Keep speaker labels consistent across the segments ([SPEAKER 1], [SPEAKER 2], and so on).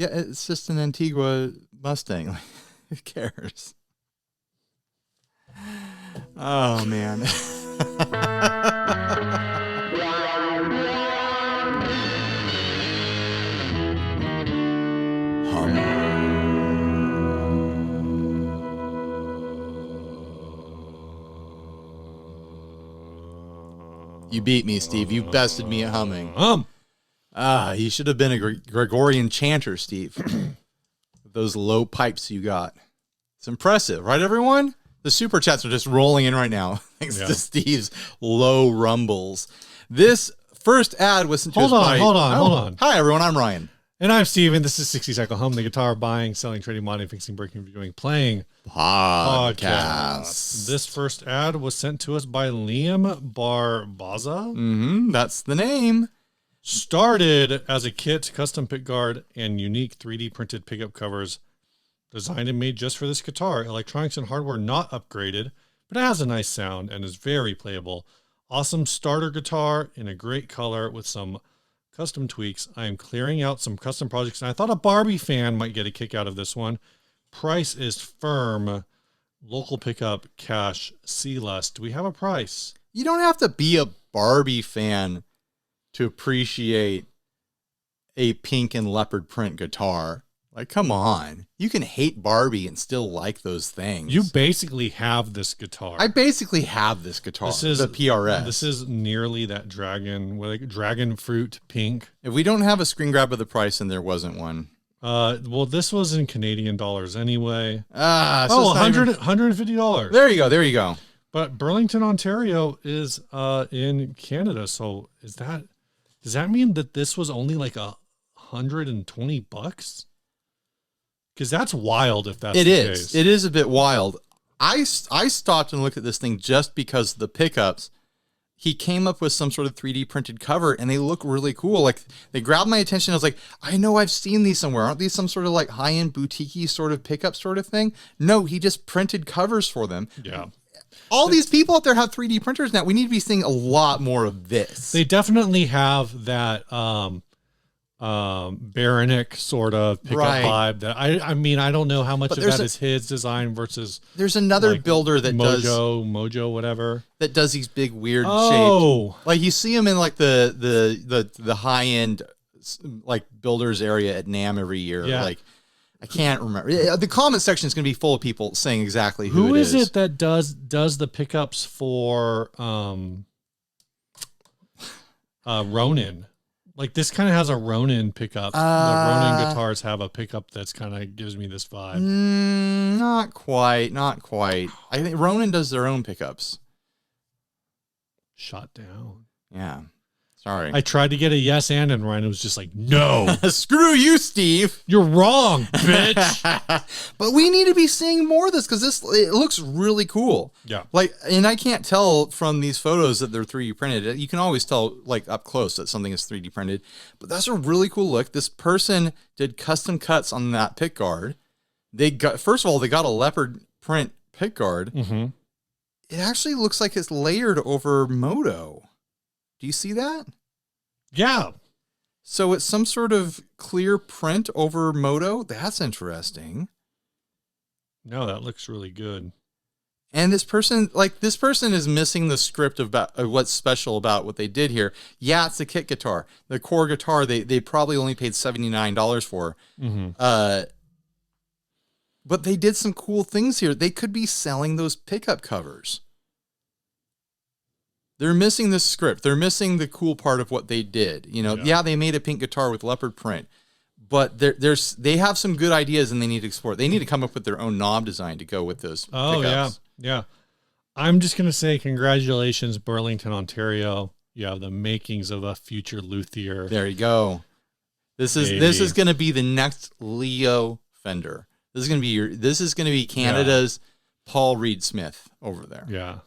[SPEAKER 1] Yeah, it's just an Antigua Mustang. Who cares? Oh, man. You beat me, Steve. You bested me at humming. You should have been a Gregorian chanter, Steve. With those low pipes you got. It's impressive, right, everyone? The super chats are just rolling in right now, thanks to Steve's low rumbles. This first ad was sent to us by... Hold on. Hi, everyone. I'm Ryan.
[SPEAKER 2] And I'm Steven. This is 60 Cycle Home, the guitar buying, selling, trading, modding, fixing, breaking, reviewing, playing podcast. This first ad was sent to us by Liam Barbaza.
[SPEAKER 1] That's the name.
[SPEAKER 2] Started as a kit, custom pickguard, and unique 3D printed pickup covers designed and made just for this guitar. Electronics and hardware not upgraded, but it has a nice sound and is very playable. Awesome starter guitar in a great color with some custom tweaks. I am clearing out some custom projects, and I thought a Barbie fan might get a kick out of this one. Price is firm. Local pickup, cash, see less. Do we have a price?
[SPEAKER 1] You don't have to be a Barbie fan to appreciate a pink and leopard print guitar. Like, come on. You can hate Barbie and still like those things.
[SPEAKER 2] You basically have this guitar.
[SPEAKER 1] I basically have this guitar. This is the PRS.
[SPEAKER 2] This is nearly that dragon fruit pink.
[SPEAKER 1] If we don't have a screen grab of the price, and there wasn't one.
[SPEAKER 2] Well, this was in Canadian dollars anyway.
[SPEAKER 1] So
[SPEAKER 2] $150.
[SPEAKER 1] There you go.
[SPEAKER 2] But Burlington, Ontario is in Canada. So does that mean that this was only like $120? Because that's wild if that's the case.
[SPEAKER 1] It is a bit wild. I stopped and looked at this thing just because of the pickups. He came up with some sort of 3D printed cover, and they look really cool. Like, they grabbed my attention. I was like, I know I've seen these somewhere. Aren't these some sort of like high-end boutique-y sort of pickup sort of thing? No, he just printed covers for them.
[SPEAKER 2] Yeah.
[SPEAKER 1] All these people out there have 3D printers now. We need to be seeing a lot more of this.
[SPEAKER 2] They definitely have that Baronic sort of pickup vibe that I mean, I don't know how much of that is his design versus
[SPEAKER 1] there's another builder that
[SPEAKER 2] Mojo, whatever,
[SPEAKER 1] that does these big weird shapes. Like, you see them in like the high end like builders area at NAMM every year.
[SPEAKER 2] Yeah.
[SPEAKER 1] Like, I can't remember. The comment section is going to be full of people saying exactly who it is.
[SPEAKER 2] Who is it that does the pickups for Ronin? Like, this kind of has a Ronin pickup. The Ronin guitars have a pickup that's kind of gives me this vibe.
[SPEAKER 1] Not quite. I think Ronin does their own pickups.
[SPEAKER 2] Shot down.
[SPEAKER 1] Yeah. Sorry.
[SPEAKER 2] I tried to get a yes and Ryan was just like, no.
[SPEAKER 1] Screw you, Steve.
[SPEAKER 2] You're wrong, bitch.
[SPEAKER 1] But we need to be seeing more of this because it looks really cool.
[SPEAKER 2] Yeah.
[SPEAKER 1] Like, and I can't tell from these photos that they're 3D printed. You can always tell, like, up close that something is 3D printed. But that's a really cool look. This person did custom cuts on that pick guard. First of all, they got a leopard print pick guard.
[SPEAKER 2] Mm-hmm.
[SPEAKER 1] It actually looks like it's layered over Moto. Do you see that?
[SPEAKER 2] Yeah.
[SPEAKER 1] So it's some sort of clear print over Moto. That's interesting.
[SPEAKER 2] No, that looks really good.
[SPEAKER 1] And this person is missing the script about what's special about what they did here. Yeah, it's a kit guitar. The core guitar, they probably only paid $79 for.
[SPEAKER 2] Mm-hmm.
[SPEAKER 1] But they did some cool things here. They could be selling those pickup covers. They're missing the script. They're missing the cool part of what they did. You know, yeah, they made a pink guitar with leopard print, but they have some good ideas and they need to explore. They need to come up with their own knob design to go with those pickups.
[SPEAKER 2] Yeah. I'm just going to say congratulations, Burlington, Ontario. You have the makings of a future luthier.
[SPEAKER 1] There you go. This is going to be the next Leo Fender. This is going to be Canada's Paul Reed Smith over there.
[SPEAKER 2] Yeah.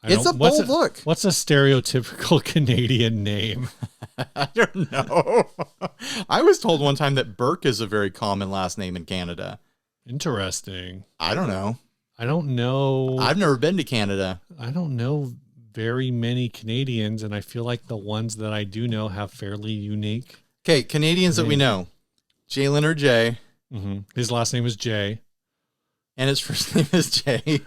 [SPEAKER 1] It's a bold look.
[SPEAKER 2] What's a stereotypical Canadian name?
[SPEAKER 1] I don't know. I was told one time that Burke is a very common last name in Canada.
[SPEAKER 2] Interesting.
[SPEAKER 1] I don't know.
[SPEAKER 2] I've
[SPEAKER 1] never been to Canada.
[SPEAKER 2] I don't know very many Canadians, and I feel like the ones that I do know have fairly unique.
[SPEAKER 1] Okay, Canadians that we know. Jay Leonard J.
[SPEAKER 2] His last name is Jay.
[SPEAKER 1] And his first name is Jay.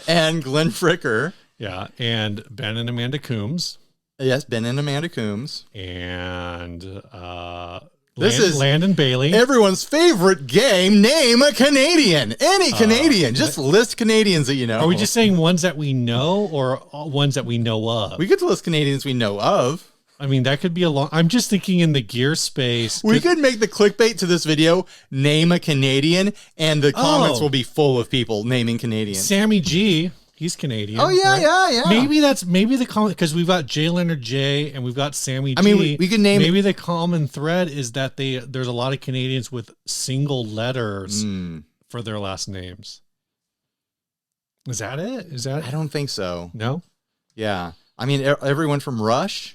[SPEAKER 1] And Glenn Fricker.
[SPEAKER 2] Yeah, and Ben and Amanda Coombs.
[SPEAKER 1] Yes, Ben and Amanda Coombs.
[SPEAKER 2] And
[SPEAKER 1] this is
[SPEAKER 2] Landon Bailey.
[SPEAKER 1] Everyone's favorite game, Name a Canadian. Any Canadian. Just list Canadians that you know.
[SPEAKER 2] Are we just saying ones that we know or ones that we know of?
[SPEAKER 1] We could list Canadians we know of.
[SPEAKER 2] I mean, that could be a long... I'm just thinking in the gear space.
[SPEAKER 1] We could make the clickbait to this video, Name a Canadian, and the comments will be full of people naming Canadians.
[SPEAKER 2] Sammy G, he's Canadian.
[SPEAKER 1] Oh, yeah,
[SPEAKER 2] right?
[SPEAKER 1] yeah.
[SPEAKER 2] Maybe the comment, because we've got Jay Leonard J and we've got Sammy G.
[SPEAKER 1] I mean, we could name...
[SPEAKER 2] Maybe the common thread is that there's a lot of Canadians with single letters for their last names. Is that it?
[SPEAKER 1] I don't think so.
[SPEAKER 2] No?
[SPEAKER 1] Yeah. I mean, everyone from Rush...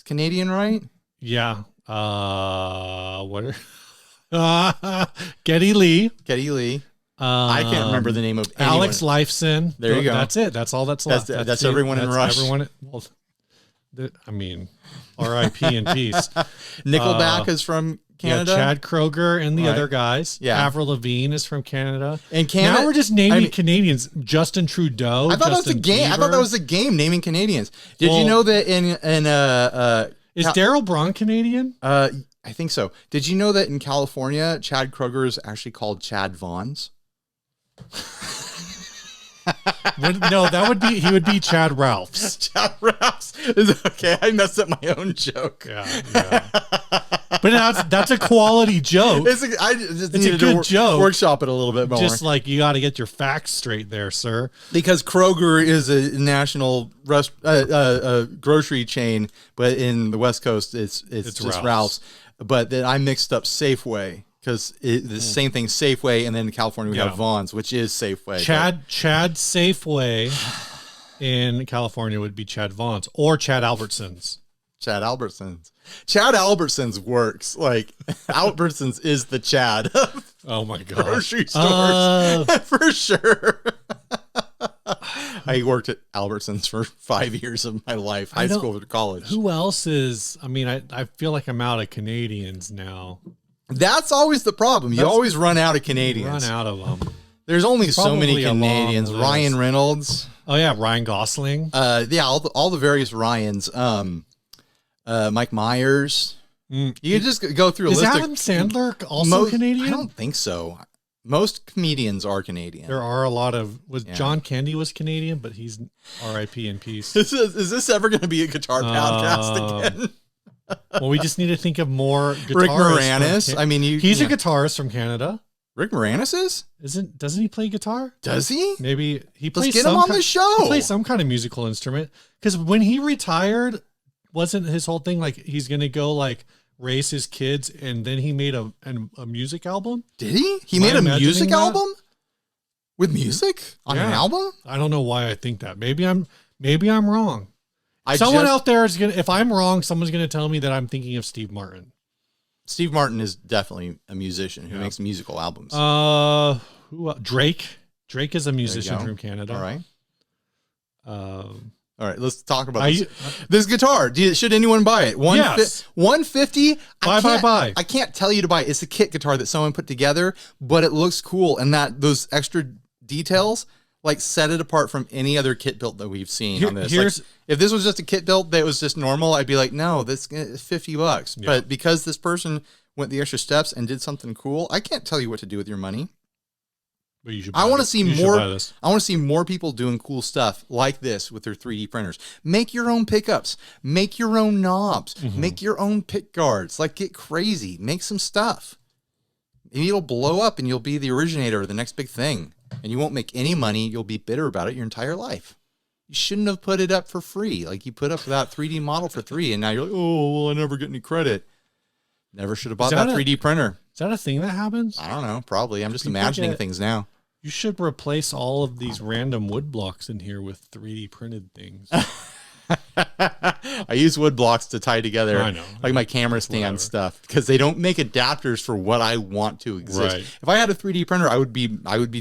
[SPEAKER 1] Canadian, right?
[SPEAKER 2] Yeah. Getty Lee.
[SPEAKER 1] I can't remember the name of anyone.
[SPEAKER 2] Alex Lifeson.
[SPEAKER 1] There you go.
[SPEAKER 2] That's it. That's all that's left.
[SPEAKER 1] That's everyone in Rush.
[SPEAKER 2] I mean, R.I.P. in peace.
[SPEAKER 1] Nickelback is from Canada.
[SPEAKER 2] Yeah, Chad Kroeger and the other guys.
[SPEAKER 1] Yeah.
[SPEAKER 2] Avril Lavigne is from Canada.
[SPEAKER 1] And Canada.
[SPEAKER 2] Now we're just naming Canadians. Justin Trudeau.
[SPEAKER 1] I thought that was a game. I thought that was a game naming Canadians. Did you know that
[SPEAKER 2] is Daryl Braun Canadian?
[SPEAKER 1] I think so. Did you know that in California, Chad Kroeger is actually called Chad Vaughns?
[SPEAKER 2] No, he would be Chad Ralphs.
[SPEAKER 1] Chad Ralphs. Okay, I messed up my own joke.
[SPEAKER 2] Yeah. But that's a quality joke.
[SPEAKER 1] It's a good joke. Workshop it a little bit more.
[SPEAKER 2] Just like you got to get your facts straight there, sir.
[SPEAKER 1] Because Kroger is a national grocery chain, but in the West Coast, it's just Ralph's. But then I mixed up Safeway. Because the same thing, Safeway, and then in California we have Vons, which is Safeway.
[SPEAKER 2] Chad Safeway in California would be Chad Vons or Chad Albertsons.
[SPEAKER 1] Chad Albertsons works. Like, Albertsons is the Chad of
[SPEAKER 2] my God.
[SPEAKER 1] Grocery stores. For sure. I worked at Albertsons for 5 years of my life, high school to college.
[SPEAKER 2] Who else is, I feel like I'm out of Canadians now.
[SPEAKER 1] That's always the problem. You always run out of Canadians.
[SPEAKER 2] Run out of them.
[SPEAKER 1] There's only so many Canadians. Ryan Reynolds.
[SPEAKER 2] Oh yeah, Ryan Gosling.
[SPEAKER 1] All the various Ryans. Mike Myers. You can just go through a list.
[SPEAKER 2] Is Adam Sandler also Canadian?
[SPEAKER 1] I don't think so. Most comedians are Canadian.
[SPEAKER 2] There are a lot of... John Candy was Canadian, but he's R.I.P. in peace.
[SPEAKER 1] Is this ever going to be a guitar podcast again?
[SPEAKER 2] Well, we just need to think of more guitarists.
[SPEAKER 1] Rick Moranis.
[SPEAKER 2] He's a guitarist from Canada.
[SPEAKER 1] Rick Moranis is?
[SPEAKER 2] Doesn't he play guitar?
[SPEAKER 1] Does he?
[SPEAKER 2] Maybe he plays.
[SPEAKER 1] Let's get him on the show.
[SPEAKER 2] He plays some kind of musical instrument. Because when he retired, wasn't his whole thing like he's gonna go like raise his kids, and then he made a music album?
[SPEAKER 1] Did he? He made a music album with music on an album?
[SPEAKER 2] I don't know why I think that. Maybe I'm wrong. Someone out there is if I'm wrong, someone's gonna tell me that I'm thinking of Steve Martin.
[SPEAKER 1] Steve Martin is definitely a musician who makes musical albums.
[SPEAKER 2] Drake. Drake is a musician from Canada.
[SPEAKER 1] All right. All right, let's talk about this guitar. Should anyone buy it?
[SPEAKER 2] Yes.
[SPEAKER 1] $150.
[SPEAKER 2] Buy.
[SPEAKER 1] I can't tell you to buy it. It's a kit guitar that someone put together, but it looks cool, and those extra details like set it apart from any other kit build that we've seen on this. Like, if this was just a kit build that was just normal, I'd be like, no, this is $50. Yeah. But because this person went the extra steps and did something cool, I can't tell you what to do with your money.
[SPEAKER 2] But you should.
[SPEAKER 1] I want to see more. I want to see more people doing cool stuff like this with their 3D printers. Make your own pickups. Make your own knobs. Make your own pick guards. Like, get crazy. Make some stuff. Maybe it'll blow up and you'll be the originator of the next big thing. And you won't make any money. You'll be bitter about it your entire life. You shouldn't have put it up for free. Like, you put up that 3D model for free, and now you're like, oh, well, I never get any credit. Never should have bought that 3D printer.
[SPEAKER 2] Is that a thing that happens?
[SPEAKER 1] I don't know. Probably. I'm just imagining things now.
[SPEAKER 2] You should replace all of these random wood blocks in here with 3D printed things.
[SPEAKER 1] I use wood blocks to tie together,
[SPEAKER 2] I know.
[SPEAKER 1] Like my camera stand stuff, because they don't make adapters for what I want to exist. Right. If I had a 3D printer, I would be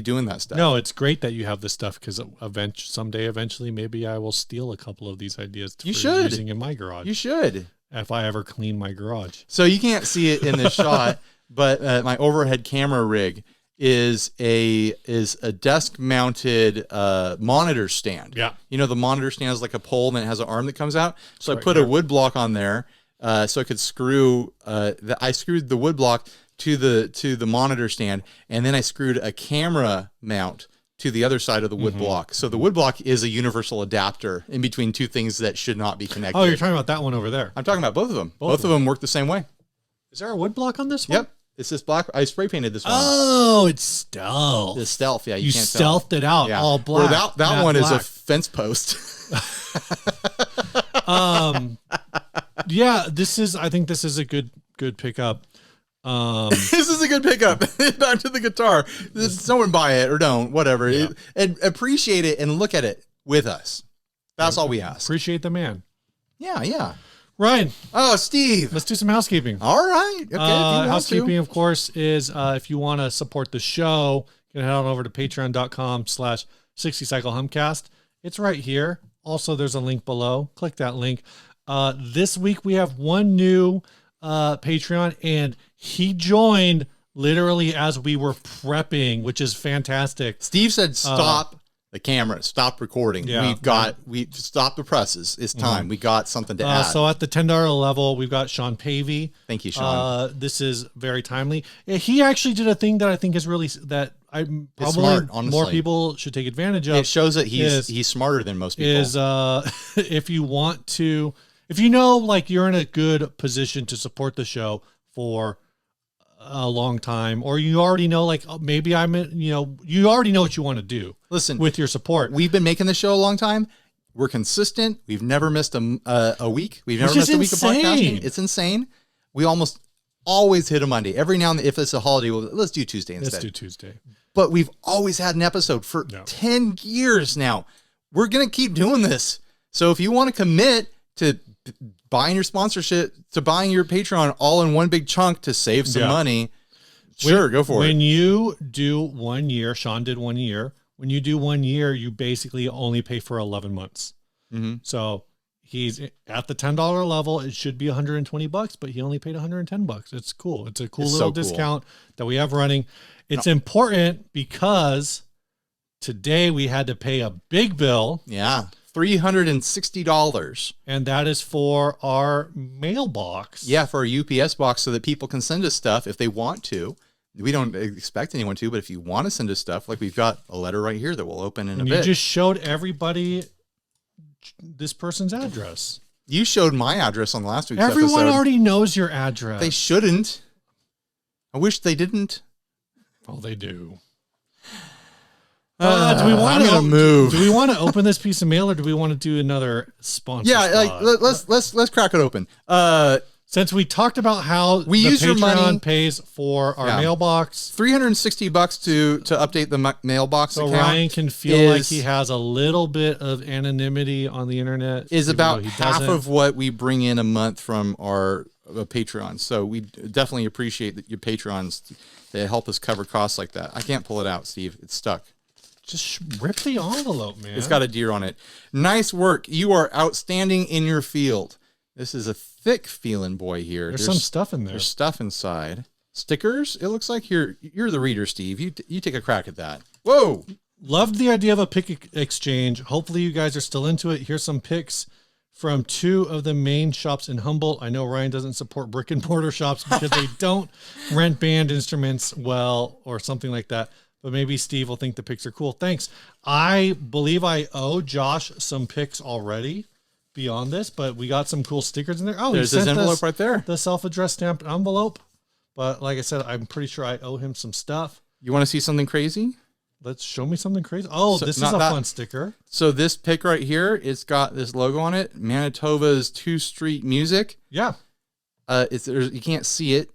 [SPEAKER 1] doing that stuff.
[SPEAKER 2] No, it's great that you have this stuff, because eventually, maybe I will steal a couple of these ideas for using in my garage.
[SPEAKER 1] You should.
[SPEAKER 2] if I ever clean my garage.
[SPEAKER 1] So you can't see it in this shot, but my overhead camera rig is a desk mounted monitor stand.
[SPEAKER 2] Yeah.
[SPEAKER 1] You know, the monitor stand is like a pole and it has an arm that comes out. So I
[SPEAKER 2] right
[SPEAKER 1] put
[SPEAKER 2] here.
[SPEAKER 1] a wood block on there so I could screw I screwed the wood block to the monitor stand, and then I screwed a camera mount to the other side of the wood block. So the wood block is a universal adapter in between two things that should not be connected.
[SPEAKER 2] Oh, you're talking about that one over there.
[SPEAKER 1] I'm talking about both of them. Both of them work the same way.
[SPEAKER 2] Is there a wood block on this one?
[SPEAKER 1] Yep. It's this black. I spray painted this one.
[SPEAKER 2] Oh, it's stealth.
[SPEAKER 1] The stealth. Yeah,
[SPEAKER 2] You
[SPEAKER 1] can't tell.
[SPEAKER 2] stealthed it out all black.
[SPEAKER 1] Well, that one is a fence post.
[SPEAKER 2] Yeah, I think this is a good pickup.
[SPEAKER 1] This is a good pickup. Back to the guitar. Someone buy it or don't, whatever.
[SPEAKER 2] Yeah.
[SPEAKER 1] And appreciate it and look at it with us. That's all we ask.
[SPEAKER 2] Appreciate the man.
[SPEAKER 1] Yeah.
[SPEAKER 2] Ryan.
[SPEAKER 1] Oh, Steve.
[SPEAKER 2] Let's do some housekeeping.
[SPEAKER 1] All right. Okay.
[SPEAKER 2] Housekeeping, of course, is if you want to support the show, you can head on over to patreon.com/60cyclehumcast. It's right here. Also, there's a link below. Click that link. This week we have one new Patreon, and he joined literally as we were prepping, which is fantastic.
[SPEAKER 1] Steve said, stop the camera, stop recording.
[SPEAKER 2] Yeah,
[SPEAKER 1] we stopped the presses. It's time. We got something to add.
[SPEAKER 2] So at the $10 level, we've got Sean Pavey.
[SPEAKER 1] Thank you, Sean.
[SPEAKER 2] This is very timely. He actually did a thing that I think is really, that I probably
[SPEAKER 1] smart, honestly.
[SPEAKER 2] more people should take advantage of.
[SPEAKER 1] It shows that he's smarter than most people.
[SPEAKER 2] If you want to, if you know, like, you're in a good position to support the show for a long time, or you already know, like, maybe you already know what you want to do.
[SPEAKER 1] Listen,
[SPEAKER 2] with your support.
[SPEAKER 1] We've been making the show a long time. We're consistent. We've never missed a week. We've never missed a week of podcasting. It's insane. We almost always hit a Monday. Every now and then, if it's a holiday, let's do Tuesday instead.
[SPEAKER 2] Let's do Tuesday.
[SPEAKER 1] But we've always had an episode for 10 years now. We're going to keep doing this. So if you want to commit to buying your sponsorship, to buying your Patreon all in one big chunk to save some money, sure, go for it.
[SPEAKER 2] When you do 1 year, Sean did 1 year. When you do 1 year, you basically only pay for 11 months. So he's at the $10 level. It should be $120, but he only paid $110. It's cool. It's a cool little discount that we have running. It's important because today we had to pay a big bill.
[SPEAKER 1] Yeah. $360.
[SPEAKER 2] And that is for our mailbox.
[SPEAKER 1] Yeah, for our UPS box, so that people can send us stuff if they want to. We don't expect anyone to, but if you want to send us stuff, like we've got a letter right here that we'll open in a bit.
[SPEAKER 2] You just showed everybody this person's address.
[SPEAKER 1] You showed my address on last week's episode.
[SPEAKER 2] Everyone already knows your address.
[SPEAKER 1] They shouldn't. I wish they didn't.
[SPEAKER 2] Oh, they do. Do we want to
[SPEAKER 1] move?
[SPEAKER 2] Do we want to open this piece of mail, or do we want to do another sponsor?
[SPEAKER 1] Yeah,
[SPEAKER 2] spot?
[SPEAKER 1] like let's crack it open.
[SPEAKER 2] Since we talked about how
[SPEAKER 1] we use
[SPEAKER 2] Patreon
[SPEAKER 1] your money,
[SPEAKER 2] pays for our mailbox,
[SPEAKER 1] $360 to update the mailbox
[SPEAKER 2] so
[SPEAKER 1] account.
[SPEAKER 2] Ryan can feel like he has a little bit of anonymity on the internet.
[SPEAKER 1] Is about half of what we bring in a month from our Patreon. So we definitely appreciate your patrons that help us cover costs like that. I can't pull it out, Steve. It's stuck.
[SPEAKER 2] Just rip the envelope, man.
[SPEAKER 1] It's got a deer on it. Nice work. You are outstanding in your field. This is a thick feeling boy here.
[SPEAKER 2] There's some stuff in there.
[SPEAKER 1] There's stuff inside. Stickers? It looks like you're the reader, Steve. You take a crack at that. Whoa.
[SPEAKER 2] Loved the idea of a pick exchange. Hopefully you guys are still into it. Here's some picks from two of the main shops in Humboldt. I know Ryan doesn't support brick and mortar shops because they don't rent band instruments well or something like that. But maybe Steve will think the picks are cool. Thanks. I believe I owe Josh some picks already beyond this, but we got some cool stickers in there. Oh,
[SPEAKER 1] there's this envelope right there.
[SPEAKER 2] The self-addressed stamped envelope. But like I said, I'm pretty sure I owe him some stuff.
[SPEAKER 1] You want to see something crazy?
[SPEAKER 2] Let's show me something crazy. Oh, so this is a fun sticker.
[SPEAKER 1] So this pick right here, it's got this logo on it. Manitoba's 2 Street Music.
[SPEAKER 2] Yeah.
[SPEAKER 1] You can't see it,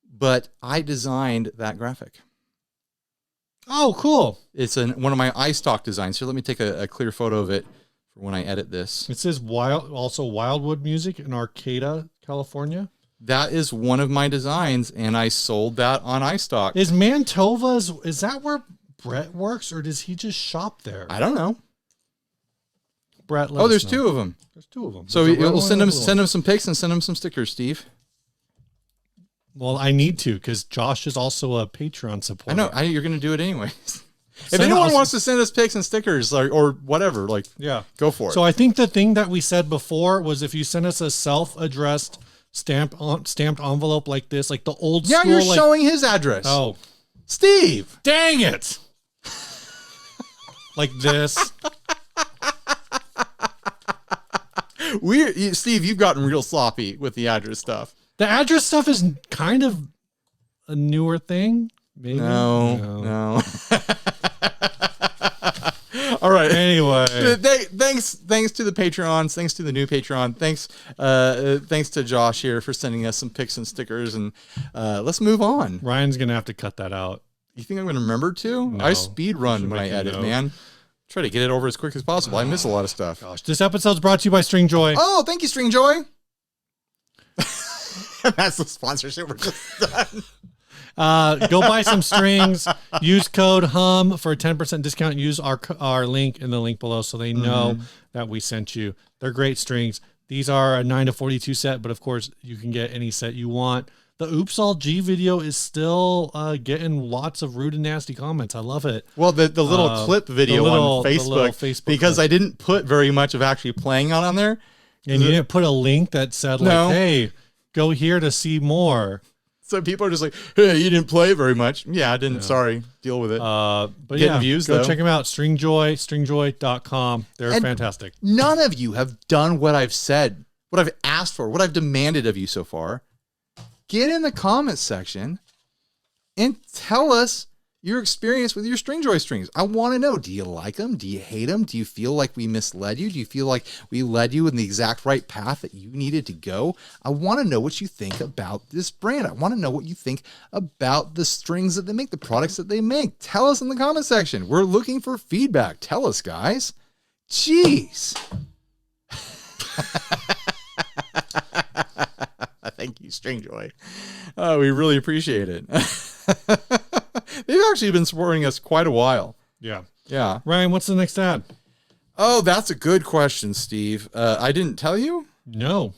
[SPEAKER 1] but I designed that graphic.
[SPEAKER 2] Oh, cool.
[SPEAKER 1] It's one of my iStock designs. So let me take a clear photo of it for when I edit this.
[SPEAKER 2] It says Wildwood Music in Arcata, California.
[SPEAKER 1] That is one of my designs, and I sold that on iStock.
[SPEAKER 2] Is Manitoba's, is that where Brett works, or does he just shop there?
[SPEAKER 1] I don't know.
[SPEAKER 2] Brett,
[SPEAKER 1] Oh, there's two of them.
[SPEAKER 2] There's two of them.
[SPEAKER 1] So we'll send him some pics and send him some stickers, Steve.
[SPEAKER 2] Well, I need to because Josh is also a Patreon supporter.
[SPEAKER 1] I know. You're going to do it anyways. If anyone wants to send us pics and stickers or whatever, like,
[SPEAKER 2] yeah,
[SPEAKER 1] go for it.
[SPEAKER 2] So I think the thing that we said before was if you send us a self-addressed stamped envelope like this, like the old school.
[SPEAKER 1] Yeah, you're showing his address.
[SPEAKER 2] Oh,
[SPEAKER 1] Steve.
[SPEAKER 2] Dang it. Like this.
[SPEAKER 1] Steve, you've gotten real sloppy with the address stuff.
[SPEAKER 2] The address stuff is kind of a newer thing. Maybe?
[SPEAKER 1] No. All right.
[SPEAKER 2] Anyway,
[SPEAKER 1] thanks to the Patreons. Thanks to the new Patreon. Thanks to Josh here for sending us some pics and stickers. And let's move on.
[SPEAKER 2] Ryan's gonna have to cut that out.
[SPEAKER 1] You think I'm gonna remember to?
[SPEAKER 2] No.
[SPEAKER 1] I speed run when I edit, man. Try to get it over as quick as possible. I miss a lot of stuff.
[SPEAKER 2] Gosh, this episode's brought to you by String Joy.
[SPEAKER 1] Oh, thank you, String Joy. That's the sponsorship we're just done.
[SPEAKER 2] Go buy some strings. Use code HUM for a 10% discount. Use our link in the link below so they know that we sent you. They're great strings. These are a 9 to 42 set, but of course you can get any set you want. The Oops All G video is still getting lots of rude and nasty comments. I love it.
[SPEAKER 1] Well, the little clip video on Facebook, because I didn't put very much of actually playing on there.
[SPEAKER 2] And you didn't put a link that said, like, hey, go here to see more.
[SPEAKER 1] So people are just like, hey, you didn't play very much. Yeah, I didn't. Yeah. Sorry. Deal with it.
[SPEAKER 2] But
[SPEAKER 1] getting views,
[SPEAKER 2] go
[SPEAKER 1] though.
[SPEAKER 2] Check them out. stringjoy.com. They're fantastic.
[SPEAKER 1] None of you have done what I've said, what I've asked for, what I've demanded of you so far. Get in the comments section and tell us your experience with your Stringjoy strings. I want to know, do you like them? Do you hate them? Do you feel like we misled you? Do you feel like we led you in the exact right path that you needed to go? I want to know what you think about this brand. I want to know what you think about the strings that they make, the products that they make. Tell us in the comment section. We're looking for feedback. Tell us, guys. Jeez. Thank you, Stringjoy. We really appreciate it. They've actually been supporting us quite a while.
[SPEAKER 2] Yeah.
[SPEAKER 1] Yeah.
[SPEAKER 2] Ryan, what's the next ad?
[SPEAKER 1] Oh, that's a good question, Steve. I didn't tell you?
[SPEAKER 2] No.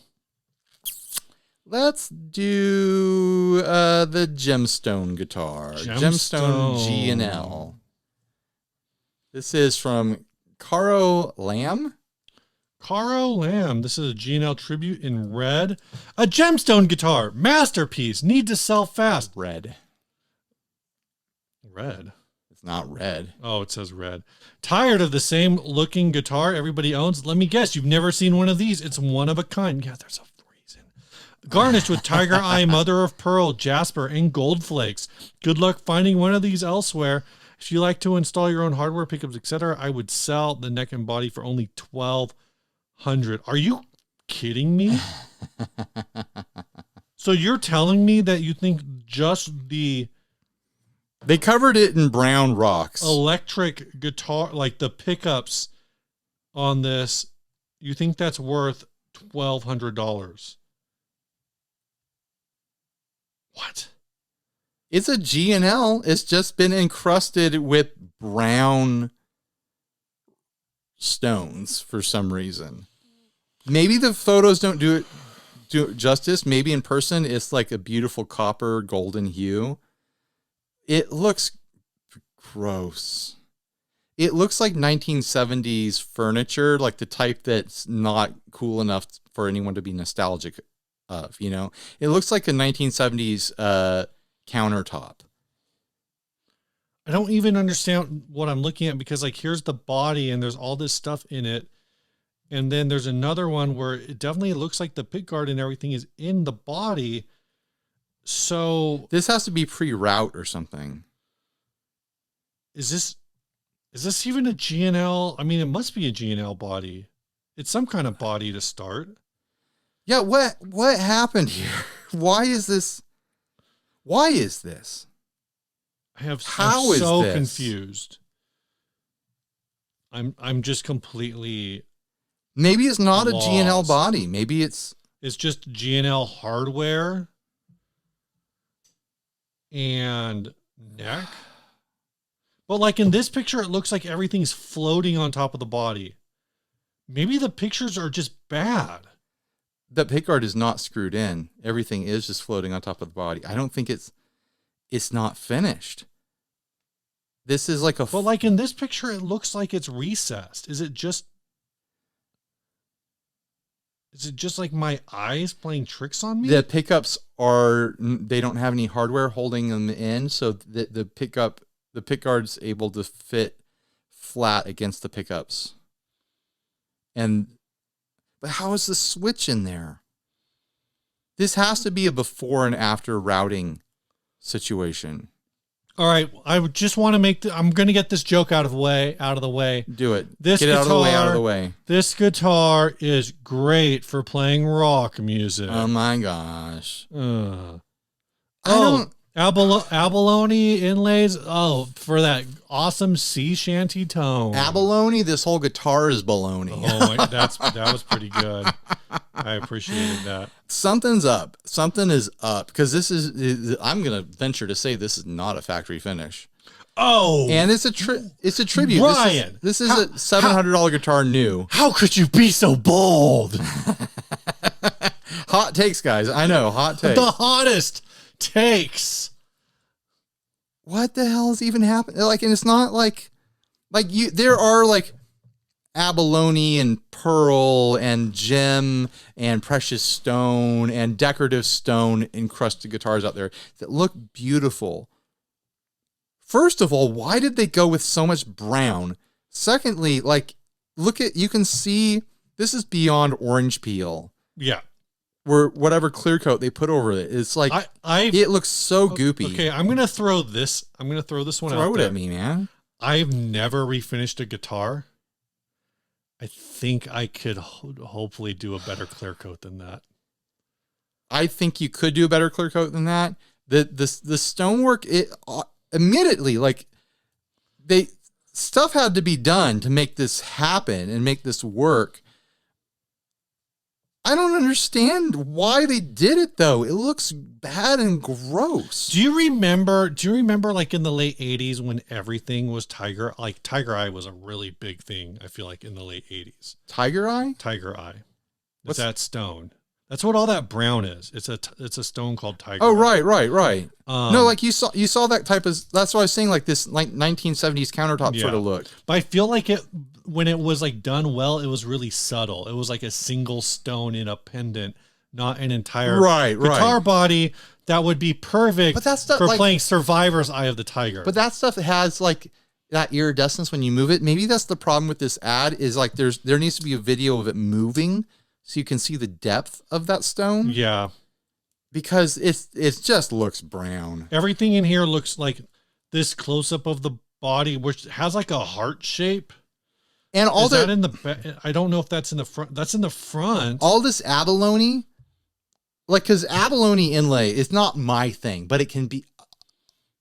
[SPEAKER 1] Let's do the Gemstone Guitar. Gemstone G&L. This is from Caro Lamb.
[SPEAKER 2] Caro Lamb. This is a G&L tribute in red. A Gemstone guitar. Masterpiece. Need to sell fast.
[SPEAKER 1] Red.
[SPEAKER 2] Red.
[SPEAKER 1] It's not red.
[SPEAKER 2] Oh, it says red. Tired of the same looking guitar everybody owns? Let me guess. You've never seen one of these. It's one of a kind. Yeah, there's a reason. Garnished with tiger eye, mother of pearl, jasper, and gold flakes. Good luck finding one of these elsewhere. If you like to install your own hardware, pickups, etc., I would sell the neck and body for only $1,200. Are you kidding me? So you're telling me that you think just the...
[SPEAKER 1] They covered it in brown rocks.
[SPEAKER 2] Electric guitar, like the pickups on this, you think that's worth $1,200? What?
[SPEAKER 1] It's a G&L. It's just been encrusted with brown stones for some reason. Maybe the photos don't do it justice. Maybe in person it's like a beautiful copper golden hue. It looks gross. It looks like 1970s furniture, like the type that's not cool enough for anyone to be nostalgic of, you know? It looks like a 1970s countertop.
[SPEAKER 2] I don't even understand what I'm looking at because, like, here's the body and there's all this stuff in it. And then there's another one where it definitely looks like the pickguard and everything is in the body. So
[SPEAKER 1] this has to be pre-route or something.
[SPEAKER 2] Is this even a G&L? I mean, it must be a G&L body. It's some kind of body to start.
[SPEAKER 1] Yeah, what happened here? Why is this?
[SPEAKER 2] I'm so confused. I'm just completely.
[SPEAKER 1] Maybe it's not
[SPEAKER 2] lost.
[SPEAKER 1] A G&L body. Maybe it's
[SPEAKER 2] just G&L hardware and neck. But like in this picture, it looks like everything's floating on top of the body. maybe the pictures are just bad.
[SPEAKER 1] The pickguard is not screwed in. Everything is just floating on top of the body. I don't think it's not finished. This is like a...
[SPEAKER 2] But like in this picture, it looks like it's recessed. Is it just like my eyes playing tricks on me?
[SPEAKER 1] The pickups they don't have any hardware holding them in. So the pickguard's able to fit flat against the pickups. But how is the switch in there? This has to be a before and after routing situation.
[SPEAKER 2] All right, I just want to make I'm going to get this joke out of the way.
[SPEAKER 1] Do it.
[SPEAKER 2] Get it
[SPEAKER 1] out of the way.
[SPEAKER 2] This guitar is great for playing rock music.
[SPEAKER 1] Oh my gosh.
[SPEAKER 2] Abalone inlays. Oh, for that awesome sea shanty tone.
[SPEAKER 1] Abalone. This whole guitar is baloney.
[SPEAKER 2] Oh my, that was pretty good. I appreciated that.
[SPEAKER 1] Something's up. Something is up because I'm gonna venture to say this is not a factory finish.
[SPEAKER 2] Oh,
[SPEAKER 1] and it's a tribute.
[SPEAKER 2] Ryan,
[SPEAKER 1] this is a $700 guitar new.
[SPEAKER 2] How could you be so bold?
[SPEAKER 1] Hot takes, guys. I know, hot takes.
[SPEAKER 2] The hottest takes.
[SPEAKER 1] What the hell is even happening? Like, and it's not like there are like abalone and pearl and gem and precious stone and decorative stone encrusted guitars out there that look beautiful. First of all, why did they go with so much brown? Secondly, like, you can see this is beyond orange peel.
[SPEAKER 2] Yeah.
[SPEAKER 1] Where whatever clear coat they put over it, it's like it looks so goopy.
[SPEAKER 2] Okay, I'm gonna throw this one out there.
[SPEAKER 1] Throw it at me, man.
[SPEAKER 2] I've never refinished a guitar. I think I could hopefully do a better clear coat than that.
[SPEAKER 1] I think you could do a better clear coat than that. The stonework, admittedly, like stuff had to be done to make this happen and make this work. I don't understand why they did it though. It looks bad and gross.
[SPEAKER 2] Do you remember like in the late 80s when everything was Tiger Eye was a really big thing, I feel like, in the late 80s.
[SPEAKER 1] Tiger Eye?
[SPEAKER 2] Tiger Eye. What's that stone? That's what all that brown is. It's a stone called Tiger
[SPEAKER 1] Oh,
[SPEAKER 2] Eye.
[SPEAKER 1] right. No, like you saw that type of, that's what I was saying, like this like 1970s countertop sort of look.
[SPEAKER 2] But I feel like when it was like done well, it was really subtle. It was like a single stone in a pendant, not an entire guitar body that would be perfect for playing Survivor's Eye of the Tiger.
[SPEAKER 1] But that stuff has like that iridescence when you move it. Maybe that's the problem with this ad is like there needs to be a video of it moving so you can see the depth of that stone.
[SPEAKER 2] Yeah. Because
[SPEAKER 1] it just looks brown.
[SPEAKER 2] Everything in here looks like this close-up of the body, which has like a heart shape.
[SPEAKER 1] And all that
[SPEAKER 2] in the I don't know if that's in the front. That's in the front.
[SPEAKER 1] All this abalone, like, because abalone inlay is not my thing, but it can be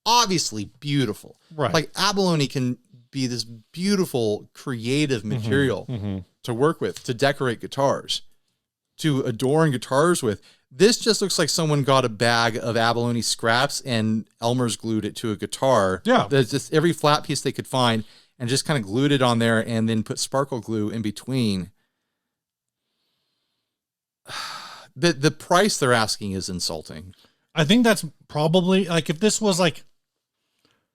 [SPEAKER 1] obviously beautiful.
[SPEAKER 2] Right.
[SPEAKER 1] Like abalone can be this beautiful, creative material to work with, to decorate guitars, to adorn guitars with. This just looks like someone got a bag of abalone scraps and Elmer's glued it to a guitar.
[SPEAKER 2] Yeah.
[SPEAKER 1] There's just every flat piece they could find and just kind of glued it on there and then put sparkle glue in between. The price they're asking is insulting.
[SPEAKER 2] I think that's probably, like, if this was like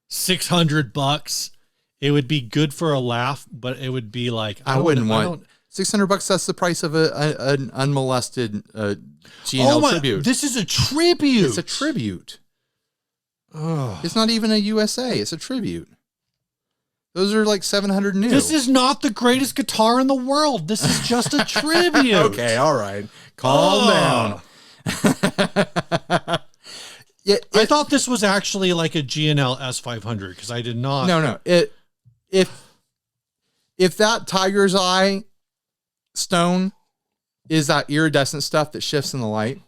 [SPEAKER 2] $600, it would be good for a laugh, but it would be like,
[SPEAKER 1] I wouldn't want $600. That's the price of an unmolested GNL tribute.
[SPEAKER 2] This is a tribute.
[SPEAKER 1] It's a tribute. Oh. It's not even a USA. It's a tribute. Those are like 700 new.
[SPEAKER 2] This is not the greatest guitar in the world. This is just a tribute.
[SPEAKER 1] Okay, all right. Calm down.
[SPEAKER 2] I thought this was actually like a GNL S500 because I did not.
[SPEAKER 1] No. If that Tiger's Eye stone is that iridescent stuff that shifts in the light,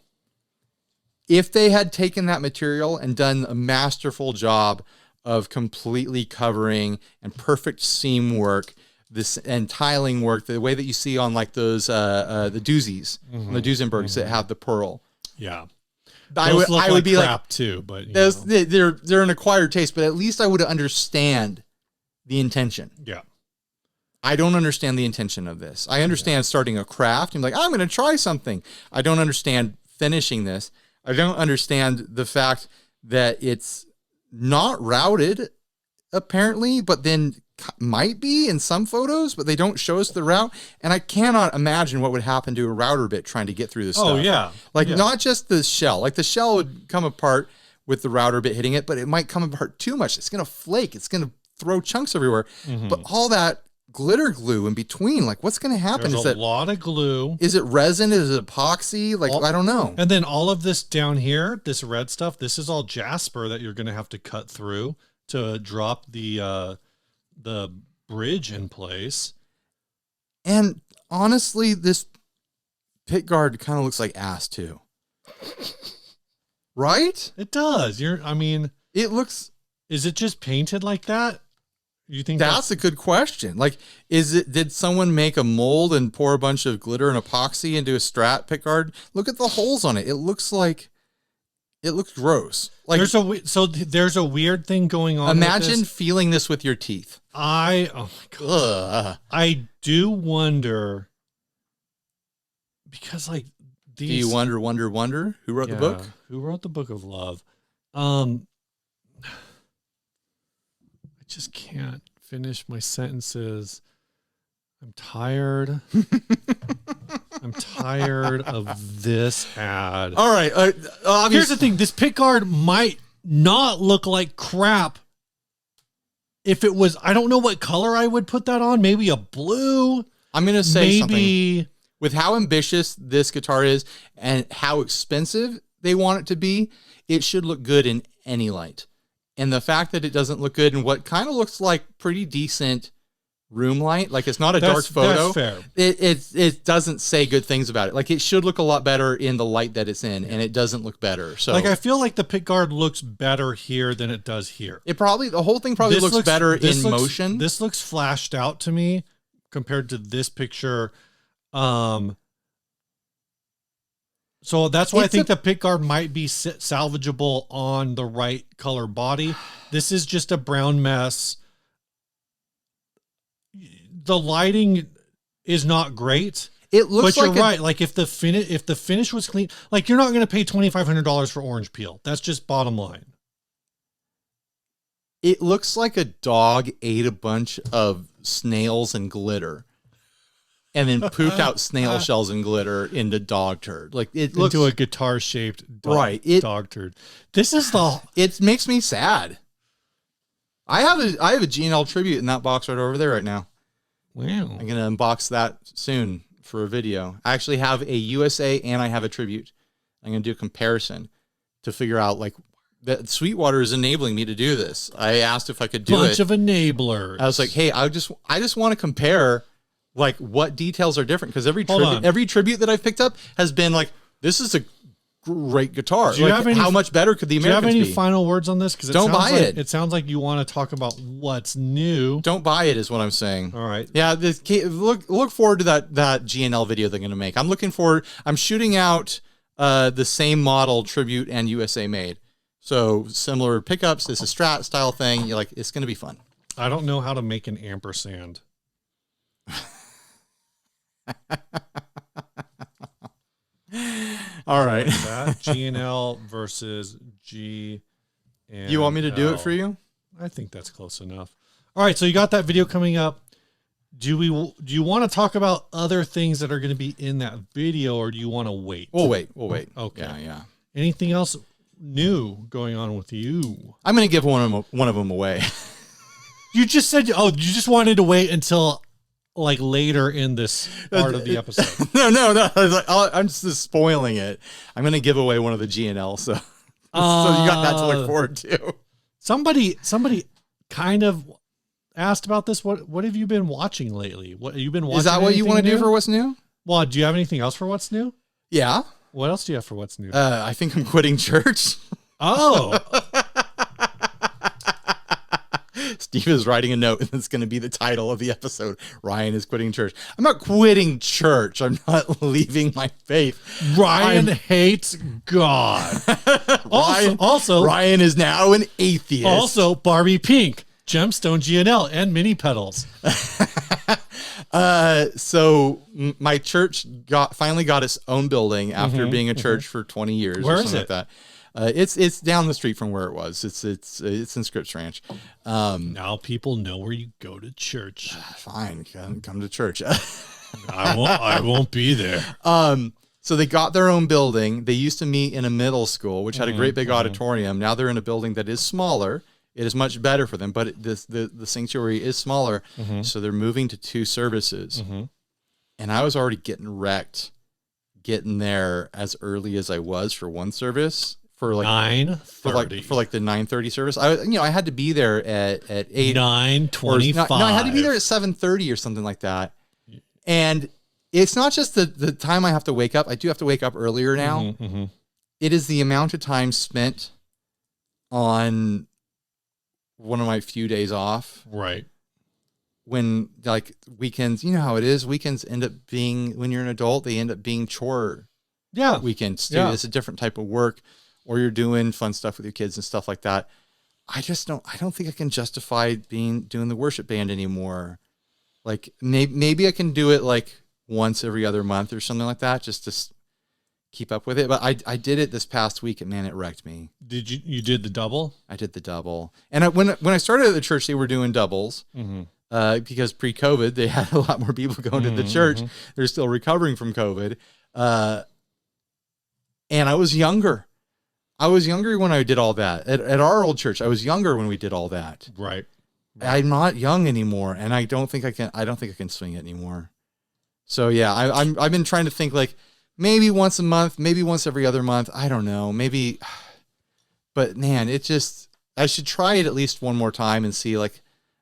[SPEAKER 1] if they had taken that material and done a masterful job of completely covering and perfect seam work, this and tiling work, the way that you see on like those the doozies, the Duesenbergs that have the pearl.
[SPEAKER 2] Yeah,
[SPEAKER 1] I would be
[SPEAKER 2] crap
[SPEAKER 1] like
[SPEAKER 2] too, but
[SPEAKER 1] they're an acquired taste. But at least I would understand the intention.
[SPEAKER 2] Yeah,
[SPEAKER 1] I don't understand the intention of this. I understand starting a craft and like, I'm going to try something. I don't understand finishing this. I don't understand the fact that it's not routed apparently, but then might be in some photos, but they don't show us the route. And I cannot imagine what would happen to a router bit trying to get through this stuff.
[SPEAKER 2] Oh yeah.
[SPEAKER 1] Like not just the shell, like the shell would come apart with the router bit hitting it, but it might come apart too much. It's going to flake. It's going to throw chunks everywhere. But all that glitter glue in between, like what's going to happen?
[SPEAKER 2] There's a lot of glue.
[SPEAKER 1] Is it resin? Is it epoxy? Like, I don't know.
[SPEAKER 2] And then all of this down here, this red stuff, this is all jasper that you're going to have to cut through to drop the bridge in place.
[SPEAKER 1] And honestly, this pick guard kind of looks like ass too. Right?
[SPEAKER 2] It does.
[SPEAKER 1] It looks.
[SPEAKER 2] Is it just painted like that? You think
[SPEAKER 1] that's a good question? Like, did someone make a mold and pour a bunch of glitter and epoxy into a Strat pickguard? Look at the holes on it. It looks gross. Like
[SPEAKER 2] there's a weird thing going on.
[SPEAKER 1] Imagine feeling this with your teeth.
[SPEAKER 2] Oh my God. I do wonder because like these.
[SPEAKER 1] Do you wonder who wrote the book?
[SPEAKER 2] Who wrote the Book of Love? I just can't finish my sentences. I'm tired. I'm tired of this ad.
[SPEAKER 1] All right.
[SPEAKER 2] Here's the thing. This pickguard might not look like crap. If it was, I don't know what color I would put that on. Maybe a blue.
[SPEAKER 1] I'm going to say something. With how ambitious this guitar is and how expensive they want it to be, it should look good in any light. And the fact that it doesn't look good in what kind of looks like pretty decent room light, like it's not a dark photo.
[SPEAKER 2] That's fair.
[SPEAKER 1] It doesn't say good things about it. Like it should look a lot better in the light that it's in, and it doesn't look better. So
[SPEAKER 2] like I feel like the pickguard looks better here than it does here.
[SPEAKER 1] The whole thing probably looks better in motion.
[SPEAKER 2] This looks flashed out to me compared to this picture. So that's why I think the pickguard might be salvageable on the right color body. This is just a brown mess. The lighting is not great.
[SPEAKER 1] It looks,
[SPEAKER 2] but you're right. Like if the finish was clean, like you're not going to pay $2,500 for orange peel. That's just bottom line.
[SPEAKER 1] It looks like a dog ate a bunch of snails and glitter, and then pooped out snail shells and glitter into dog turd. Like it looks
[SPEAKER 2] into a guitar shaped dog turd.
[SPEAKER 1] It makes me sad. I have a G&L tribute in that box right over there right now.
[SPEAKER 2] Wow.
[SPEAKER 1] I'm gonna unbox that soon for a video. I actually have a USA and I have a tribute. I'm gonna do a comparison to figure out like that Sweetwater is enabling me to do this. I asked if I could do it.
[SPEAKER 2] Bunch of enablers.
[SPEAKER 1] I was like, hey, I just want to compare like what details are different, because every tribute that I've picked up has been like, this is a great guitar. How much better could the Americans be?
[SPEAKER 2] Do you have any final words on this? Because
[SPEAKER 1] don't buy it.
[SPEAKER 2] It sounds like you want to talk about what's new.
[SPEAKER 1] Don't buy it is what I'm saying.
[SPEAKER 2] All right.
[SPEAKER 1] Yeah. Look forward to that G&L video they're going to make. I'm shooting out the same model tribute and USA made. So similar pickups. This is Strat style thing. You're like, it's going to be fun.
[SPEAKER 2] I don't know how to make an ampersand.
[SPEAKER 1] All right.
[SPEAKER 2] That G&L versus G.
[SPEAKER 1] You want me to do it for you?
[SPEAKER 2] I think that's close enough. All right. So you got that video coming up. Do you want to talk about other things that are going to be in that video, or do you want to wait?
[SPEAKER 1] We'll wait.
[SPEAKER 2] Okay.
[SPEAKER 1] Yeah.
[SPEAKER 2] Anything else new going on with you?
[SPEAKER 1] I'm going to give one of them away.
[SPEAKER 2] You just said, you just wanted to wait until like later in this part of the episode.
[SPEAKER 1] No. I'm just spoiling it. I'm going to give away one of the G&L. So you got that to look forward to.
[SPEAKER 2] Somebody kind of asked about this. What have you been watching lately? What have you been watching?
[SPEAKER 1] Is that what you want to do for what's new?
[SPEAKER 2] Well, do you have anything else for what's new?
[SPEAKER 1] Yeah.
[SPEAKER 2] What else do you have for what's new?
[SPEAKER 1] I think I'm quitting church.
[SPEAKER 2] Oh.
[SPEAKER 1] Steve is writing a note, and it's going to be the title of the episode. Ryan is quitting church. I'm not quitting church. I'm not leaving my faith.
[SPEAKER 2] Ryan hates God. also,
[SPEAKER 1] Ryan is now an atheist.
[SPEAKER 2] Also, Barbie Pink, Gemstone G&L, and mini pedals.
[SPEAKER 1] So my church finally got its own building after being a church for 20 years.
[SPEAKER 2] Where
[SPEAKER 1] or
[SPEAKER 2] is
[SPEAKER 1] something
[SPEAKER 2] it?
[SPEAKER 1] like that. It's down the street from where it was. It's in Scripps Ranch.
[SPEAKER 2] Now people know where you go to church.
[SPEAKER 1] Fine, come to church.
[SPEAKER 2] I won't be there.
[SPEAKER 1] So they got their own building. They used to meet in a middle school, which had a great big auditorium. Now they're in a building that is smaller. It is much better for them, but the sanctuary is smaller. So they're moving to 2 services. And I was already getting wrecked getting there as early as I was for one service. For like
[SPEAKER 2] 9:30.
[SPEAKER 1] For like the 9:30 service. I had to be there at 8.
[SPEAKER 2] 9:25.
[SPEAKER 1] No, I had to be there at 7:30 or something like that. And it's not just the time I have to wake up. I do have to wake up earlier now. It is the amount of time spent on one of my few days off.
[SPEAKER 2] Right.
[SPEAKER 1] When like weekends, you know how it is. Weekends end up being, when you're an adult, they end up being chore weekends too. It's a different type of work, or you're doing fun stuff with your kids and stuff like that. I don't think I can justify doing the worship band anymore. Like maybe I can do it like once every other month or something like that, just to keep up with it. But I did it this past week, and man, it wrecked me.
[SPEAKER 2] Did you did the double?
[SPEAKER 1] I did the double. And when I started at the church, they were doing doubles because pre-COVID, they had a lot more people going to the church. They're still recovering from COVID. And I was younger. I was younger when I did all that. At our old church, I was younger when we did all that.
[SPEAKER 2] Right.
[SPEAKER 1] I'm not young anymore, and I don't think I can swing it anymore. So yeah, I've been trying to think like maybe once a month, maybe once every other month. I don't know, maybe. But man, I should try it at least one more time and see like,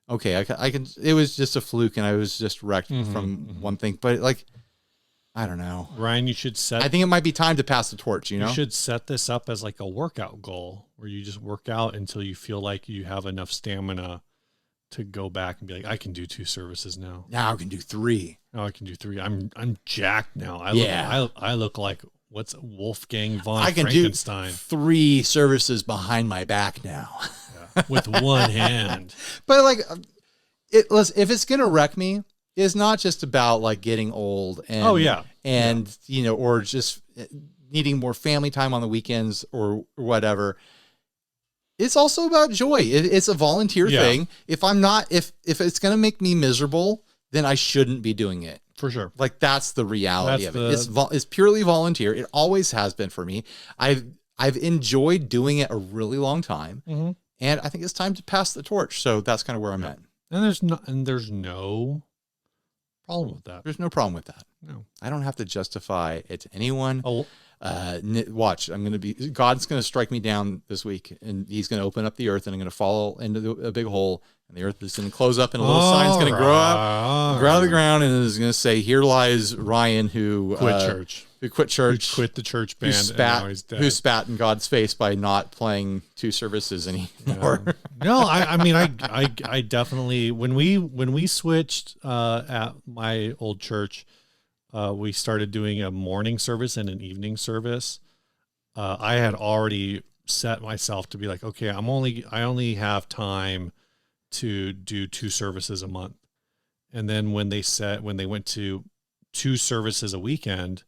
[SPEAKER 1] okay, I can. It was just a fluke, and I was just wrecked from one thing. But like, I don't know,
[SPEAKER 2] Ryan, you should
[SPEAKER 1] I think it might be time to pass the torch. You
[SPEAKER 2] should set this up as like a workout goal where you just work out until you feel like you have enough stamina to go back and be like, I can do 2 services now.
[SPEAKER 1] Now I can do 3.
[SPEAKER 2] Now I can do 3. I'm jacked now. I look like what's Wolfgang von
[SPEAKER 1] I can
[SPEAKER 2] Frankenstein.
[SPEAKER 1] do 3 services behind my back now.
[SPEAKER 2] With one hand.
[SPEAKER 1] But like, if it's gonna wreck me, it's not just about like getting old and or just needing more family time on the weekends or whatever. It's also about joy. It's a volunteer thing. If it's going to make me miserable, then I shouldn't be doing it.
[SPEAKER 2] For sure.
[SPEAKER 1] Like that's the reality of it. It's purely volunteer. It always has been for me. I've enjoyed doing it a really long time, and I think it's time to pass the torch. So that's kind of where I'm at.
[SPEAKER 2] And there's no problem with that.
[SPEAKER 1] There's no problem with that.
[SPEAKER 2] No,
[SPEAKER 1] I don't have to justify it to anyone.
[SPEAKER 2] Oh.
[SPEAKER 1] Watch, God's going to strike me down this week, and he's going to open up the earth, and I'm going to fall into a big hole, and the earth is going to close up, and a little sign's going to grow out of the ground, and it's going to say, here lies Ryan who
[SPEAKER 2] quit church.
[SPEAKER 1] Who quit church.
[SPEAKER 2] Who quit the church band.
[SPEAKER 1] Who spat in God's face by not playing 2 services anymore.
[SPEAKER 2] Yeah. No, I definitely, when we switched at my old church, we started doing a morning service and an evening service. I had already set myself to be like, okay, I only have time to do 2 services a month. And then when they went to 2 services a weekend,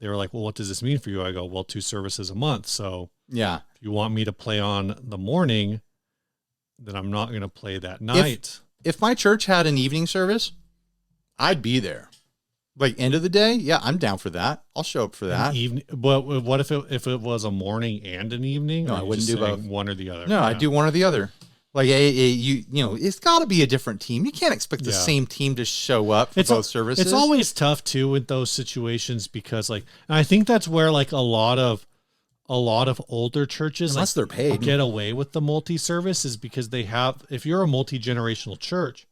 [SPEAKER 2] they were like, well, what does this mean for you? I go, well, 2 services a month. So
[SPEAKER 1] yeah,
[SPEAKER 2] if you want me to play on the morning, then I'm not going to play that night.
[SPEAKER 1] If my church had an evening service, I'd be there. Like end of the day, yeah, I'm down for that. I'll show up for that.
[SPEAKER 2] But what if it was a morning and an evening?
[SPEAKER 1] No, I wouldn't do both.
[SPEAKER 2] One or the other.
[SPEAKER 1] No, I'd do one or the other. Like it's got to be a different team. You can't expect the same team to show up for both services.
[SPEAKER 2] It's always tough too with those situations because and I think that's where like a lot of older churches,
[SPEAKER 1] unless they're paid,
[SPEAKER 2] get away with the multi-service is because they have. If you're a multi-generational church.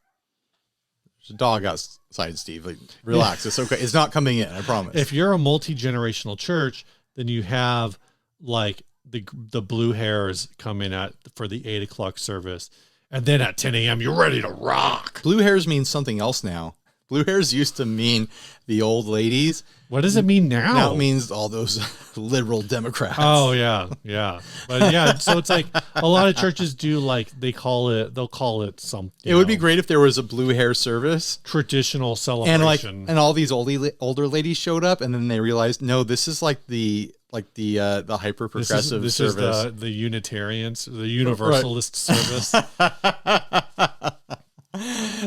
[SPEAKER 1] There's a dog outside, Steve. Like, relax. It's okay. It's not coming in. I promise.
[SPEAKER 2] If you're a multi-generational church, then you have like the blue hairs come in for the 8:00 service. And then at 10 a.m., you're ready to rock.
[SPEAKER 1] Blue hairs means something else now. Blue hairs used to mean the old ladies.
[SPEAKER 2] What does it mean now?
[SPEAKER 1] Now it means all those liberal Democrats.
[SPEAKER 2] Oh yeah, yeah. But yeah, so it's like a lot of churches do like they'll call it something.
[SPEAKER 1] It would be great if there was a blue hair service,
[SPEAKER 2] traditional celebration,
[SPEAKER 1] and all these older ladies showed up, and then they realized, no, this is like the hyper progressive
[SPEAKER 2] this
[SPEAKER 1] service.
[SPEAKER 2] Is the Unitarians, the Universalist service.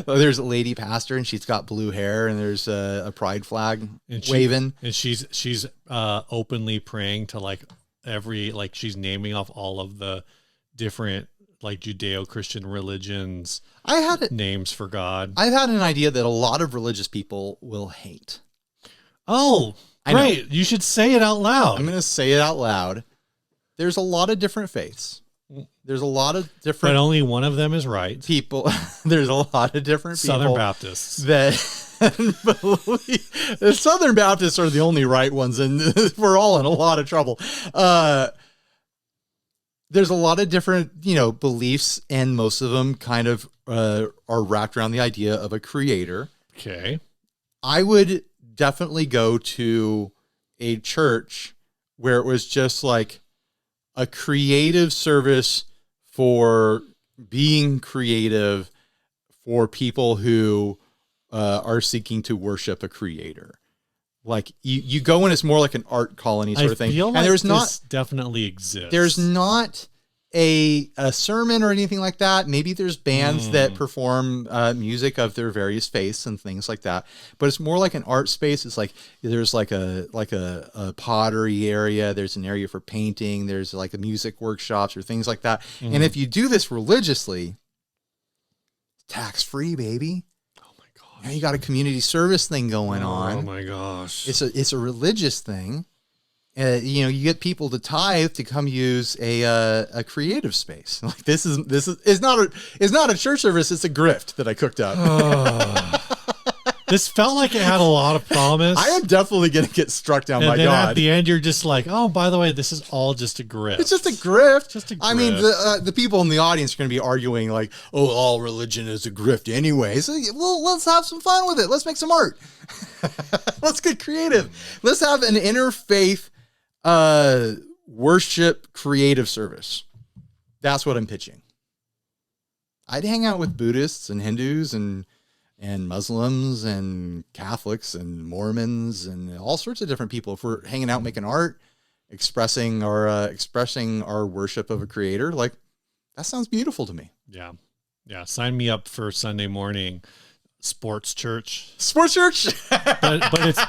[SPEAKER 1] There's a lady pastor, and she's got blue hair, and there's a pride flag waving,
[SPEAKER 2] and she's openly praying to like she's naming off all of the different like Judeo-Christian religions. Names for God.
[SPEAKER 1] I've had an idea that a lot of religious people will hate.
[SPEAKER 2] Oh, great! You should say it out loud.
[SPEAKER 1] I'm going to say it out loud. There's a lot of different faiths. There's a lot of different...
[SPEAKER 2] But only one of them is right.
[SPEAKER 1] People. There's a lot of different
[SPEAKER 2] Southern
[SPEAKER 1] people...
[SPEAKER 2] Baptists.
[SPEAKER 1] That believe... The Southern Baptists are the only right ones, and we're all in a lot of trouble. There's a lot of different, beliefs, and most of them kind of are wrapped around the idea of a creator.
[SPEAKER 2] Okay.
[SPEAKER 1] I would definitely go to a church where it was just like a creative service for being creative for people who are seeking to worship a creator. Like you go in, it's more like an art colony sort of thing.
[SPEAKER 2] Feel like
[SPEAKER 1] and there's
[SPEAKER 2] this definitely exists.
[SPEAKER 1] There's not a sermon or anything like that. Maybe there's bands that perform music of their various faiths and things like that. But it's more like an art space. It's like there's like a pottery area. There's an area for painting. There's like a music workshops or things like that. And if you do this religiously, tax-free, baby.
[SPEAKER 2] Oh my gosh.
[SPEAKER 1] Now you got a community service thing going on.
[SPEAKER 2] Oh my gosh.
[SPEAKER 1] It's a religious thing. You get people to tithe to come use a creative space. Like this is not a church service. It's a grift that I cooked up.
[SPEAKER 2] This felt like it had a lot of promise.
[SPEAKER 1] I am definitely going to get struck down by God.
[SPEAKER 2] At the end, you're just like, oh, by the way, this is all just a grift.
[SPEAKER 1] It's just a grift.
[SPEAKER 2] Just a grift.
[SPEAKER 1] I mean, the people in the audience are going to be arguing like, oh, all religion is a grift anyway. So, well, let's have some fun with it. Let's make some art. Let's get creative. Let's have an interfaith worship creative service. That's what I'm pitching. I'd hang out with Buddhists and Hindus and Muslims and Catholics and Mormons and all sorts of different people. If we're hanging out making art, expressing our worship of a creator, like that sounds beautiful to me.
[SPEAKER 2] Yeah. Sign me up for Sunday morning sports church.
[SPEAKER 1] but
[SPEAKER 2] it's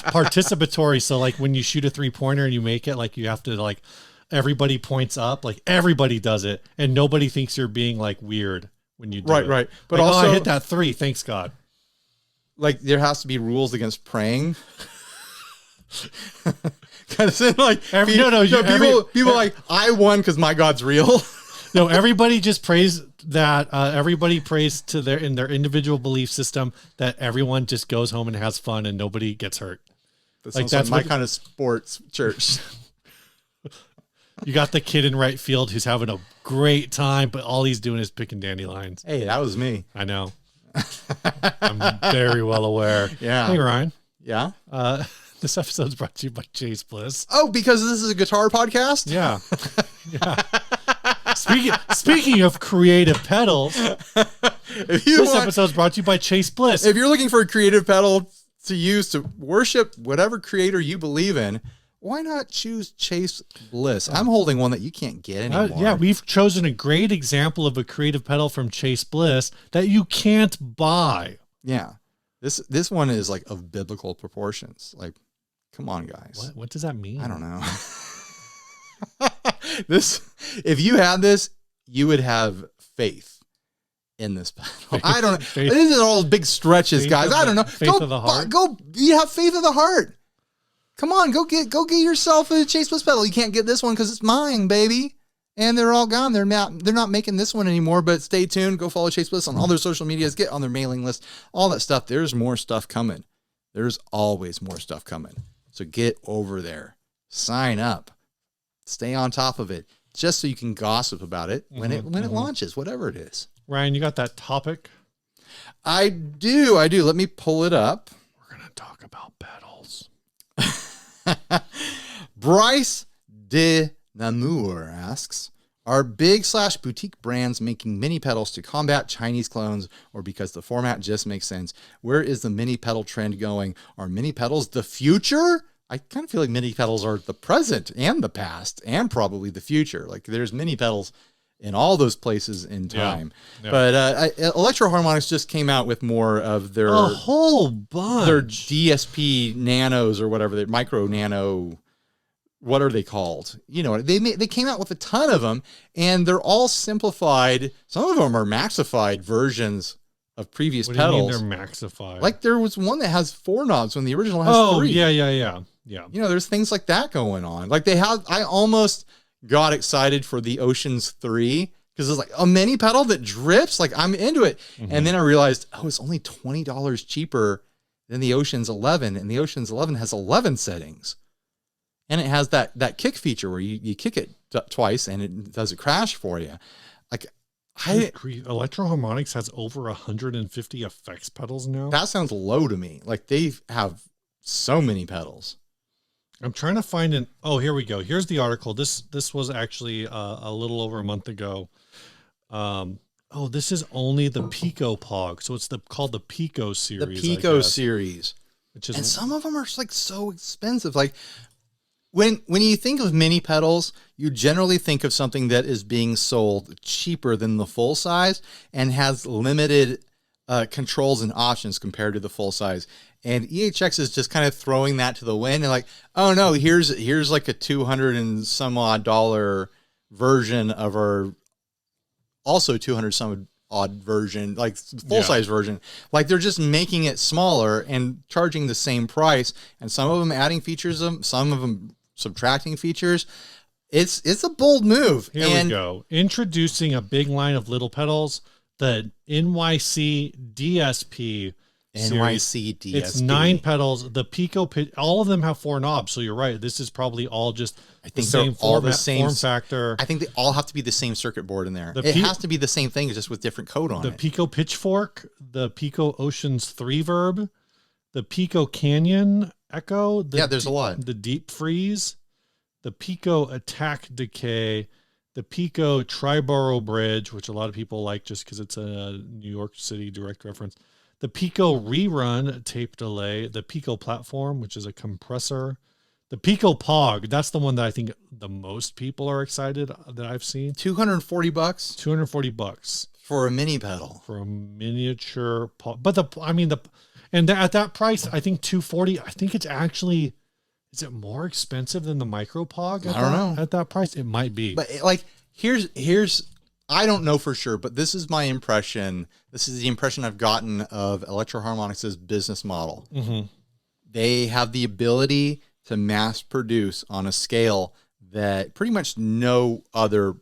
[SPEAKER 2] participatory. So like when you shoot a 3-pointer and you make it, like you have to like everybody points up, like everybody does it, and nobody thinks you're being like weird when you do it.
[SPEAKER 1] Right. But
[SPEAKER 2] like,
[SPEAKER 1] also
[SPEAKER 2] I hit that 3, thanks God.
[SPEAKER 1] Like there has to be rules against praying. Kind of like people like I won because my God's real.
[SPEAKER 2] No, everybody just prays that everybody prays to their individual belief system, that everyone just goes home and has fun and nobody gets hurt.
[SPEAKER 1] That's my kind of sports church.
[SPEAKER 2] You got the kid in right field who's having a great time, but all he's doing is picking dandelions.
[SPEAKER 1] Hey, that was me.
[SPEAKER 2] I know. I'm very well aware.
[SPEAKER 1] Yeah.
[SPEAKER 2] Hey, Ryan.
[SPEAKER 1] Yeah.
[SPEAKER 2] This episode's brought to you by Chase Bliss.
[SPEAKER 1] Oh, because this is a guitar podcast?
[SPEAKER 2] Yeah. Speaking of creative pedals, this episode's brought to you by Chase Bliss.
[SPEAKER 1] If you're looking for a creative pedal to use to worship whatever creator you believe in, why not choose Chase Bliss? I'm holding one that you can't get anymore.
[SPEAKER 2] Yeah, we've chosen a great example of a creative pedal from Chase Bliss that you can't buy.
[SPEAKER 1] Yeah. This one is like of biblical proportions. Like, come on, guys.
[SPEAKER 2] What does that mean?
[SPEAKER 1] I don't know. If you had this, you would have faith in this pedal. I don't know. These are all big stretches, guys. I don't know.
[SPEAKER 2] Faith of the heart.
[SPEAKER 1] You have faith of the heart. Come on, go get yourself a Chase Bliss pedal. You can't get this one because it's mine, baby. And they're all gone. They're not making this one anymore. But stay tuned. Go follow Chase Bliss on all their social medias. Get on their mailing list. All that stuff. There's more stuff coming. There's always more stuff coming. So get over there. Sign up. Stay on top of it, just so you can gossip about it when it launches, whatever it is.
[SPEAKER 2] Ryan, you got that topic?
[SPEAKER 1] I do. Let me pull it up.
[SPEAKER 2] We're going to talk about pedals.
[SPEAKER 1] Bryce de Namur asks, are big/boutique brands making mini pedals to combat Chinese clones or because the format just makes sense? Where is the mini pedal trend going? Are mini pedals the future? I kind of feel like mini pedals are the present and the past and probably the future. Like there's mini pedals in all those places in time. Yeah. But Electro Harmonics just came out with more of their...
[SPEAKER 2] A whole bunch.
[SPEAKER 1] Their DSP nanos or whatever, their micro nano... What are they called? You know, they came out with a ton of them, and they're all simplified. Some of them are maxified versions of previous pedals.
[SPEAKER 2] What do you mean they're maxified?
[SPEAKER 1] Like there was one that has 4 knobs when the original has 3.
[SPEAKER 2] Yeah.
[SPEAKER 1] You know, there's things like that going on. Like I almost got excited for the Oceans 3 because it's like a mini pedal that drips. Like I'm into it. Mm-hmm. And then I realized, it's only $20 cheaper than the Oceans 11, and the Oceans 11 has 11 settings. And it has that kick feature where you kick it twice and it does a crash for you. Like,
[SPEAKER 2] Electro Harmonics has over 150 effects pedals now.
[SPEAKER 1] That sounds low to me. Like they have so many pedals.
[SPEAKER 2] I'm trying to find oh, here we go. Here's the article. This was actually a little over a month ago. This is only the Pico Pog. So it's called the Pico series.
[SPEAKER 1] The Pico series. And some of them are like so expensive. Like, when you think of mini pedals, you generally think of something that is being sold cheaper than the full size and has limited controls and options compared to the full size. And EHX is just kind of throwing that to the wind and like, oh no, here's like a $200 and some odd version of our also 200 some odd version, like full size version. Like they're just making it smaller and charging the same price. And some of them adding features, some of them subtracting features. It's a bold move.
[SPEAKER 2] Here we go. Introducing a big line of little pedals, the NYC DSP
[SPEAKER 1] NYC DSP.
[SPEAKER 2] It's 9 pedals. The Pico, all of them have 4 knobs. So you're right. This is probably all just
[SPEAKER 1] the same form
[SPEAKER 2] factor.
[SPEAKER 1] I think they all have to be the same circuit board in there. It has to be the same thing, just with different code on it.
[SPEAKER 2] The Pico Pitchfork, the Pico Oceans 3 Verb, the Pico Canyon Echo.
[SPEAKER 1] There's a lot.
[SPEAKER 2] The Deep Freeze, the Pico Attack Decay, the Pico Triborough Bridge, which a lot of people like just because it's a New York City direct reference. The Pico Rerun Tape Delay, the Pico Platform, which is a compressor, the Pico Pog. That's the one that I think the most people are excited that I've seen.
[SPEAKER 1] $240.
[SPEAKER 2] $240
[SPEAKER 1] for a mini pedal,
[SPEAKER 2] for a miniature Pog. But at that price, I think $240. I think it's actually, is it more expensive than the Micro Pog?
[SPEAKER 1] I don't know.
[SPEAKER 2] At that price, it might be.
[SPEAKER 1] But like, here's. I don't know for sure, but this is my impression. This is the impression I've gotten of Electro Harmonics' business model.
[SPEAKER 2] Mm-hmm.
[SPEAKER 1] They have the ability to mass produce on a scale that pretty much no other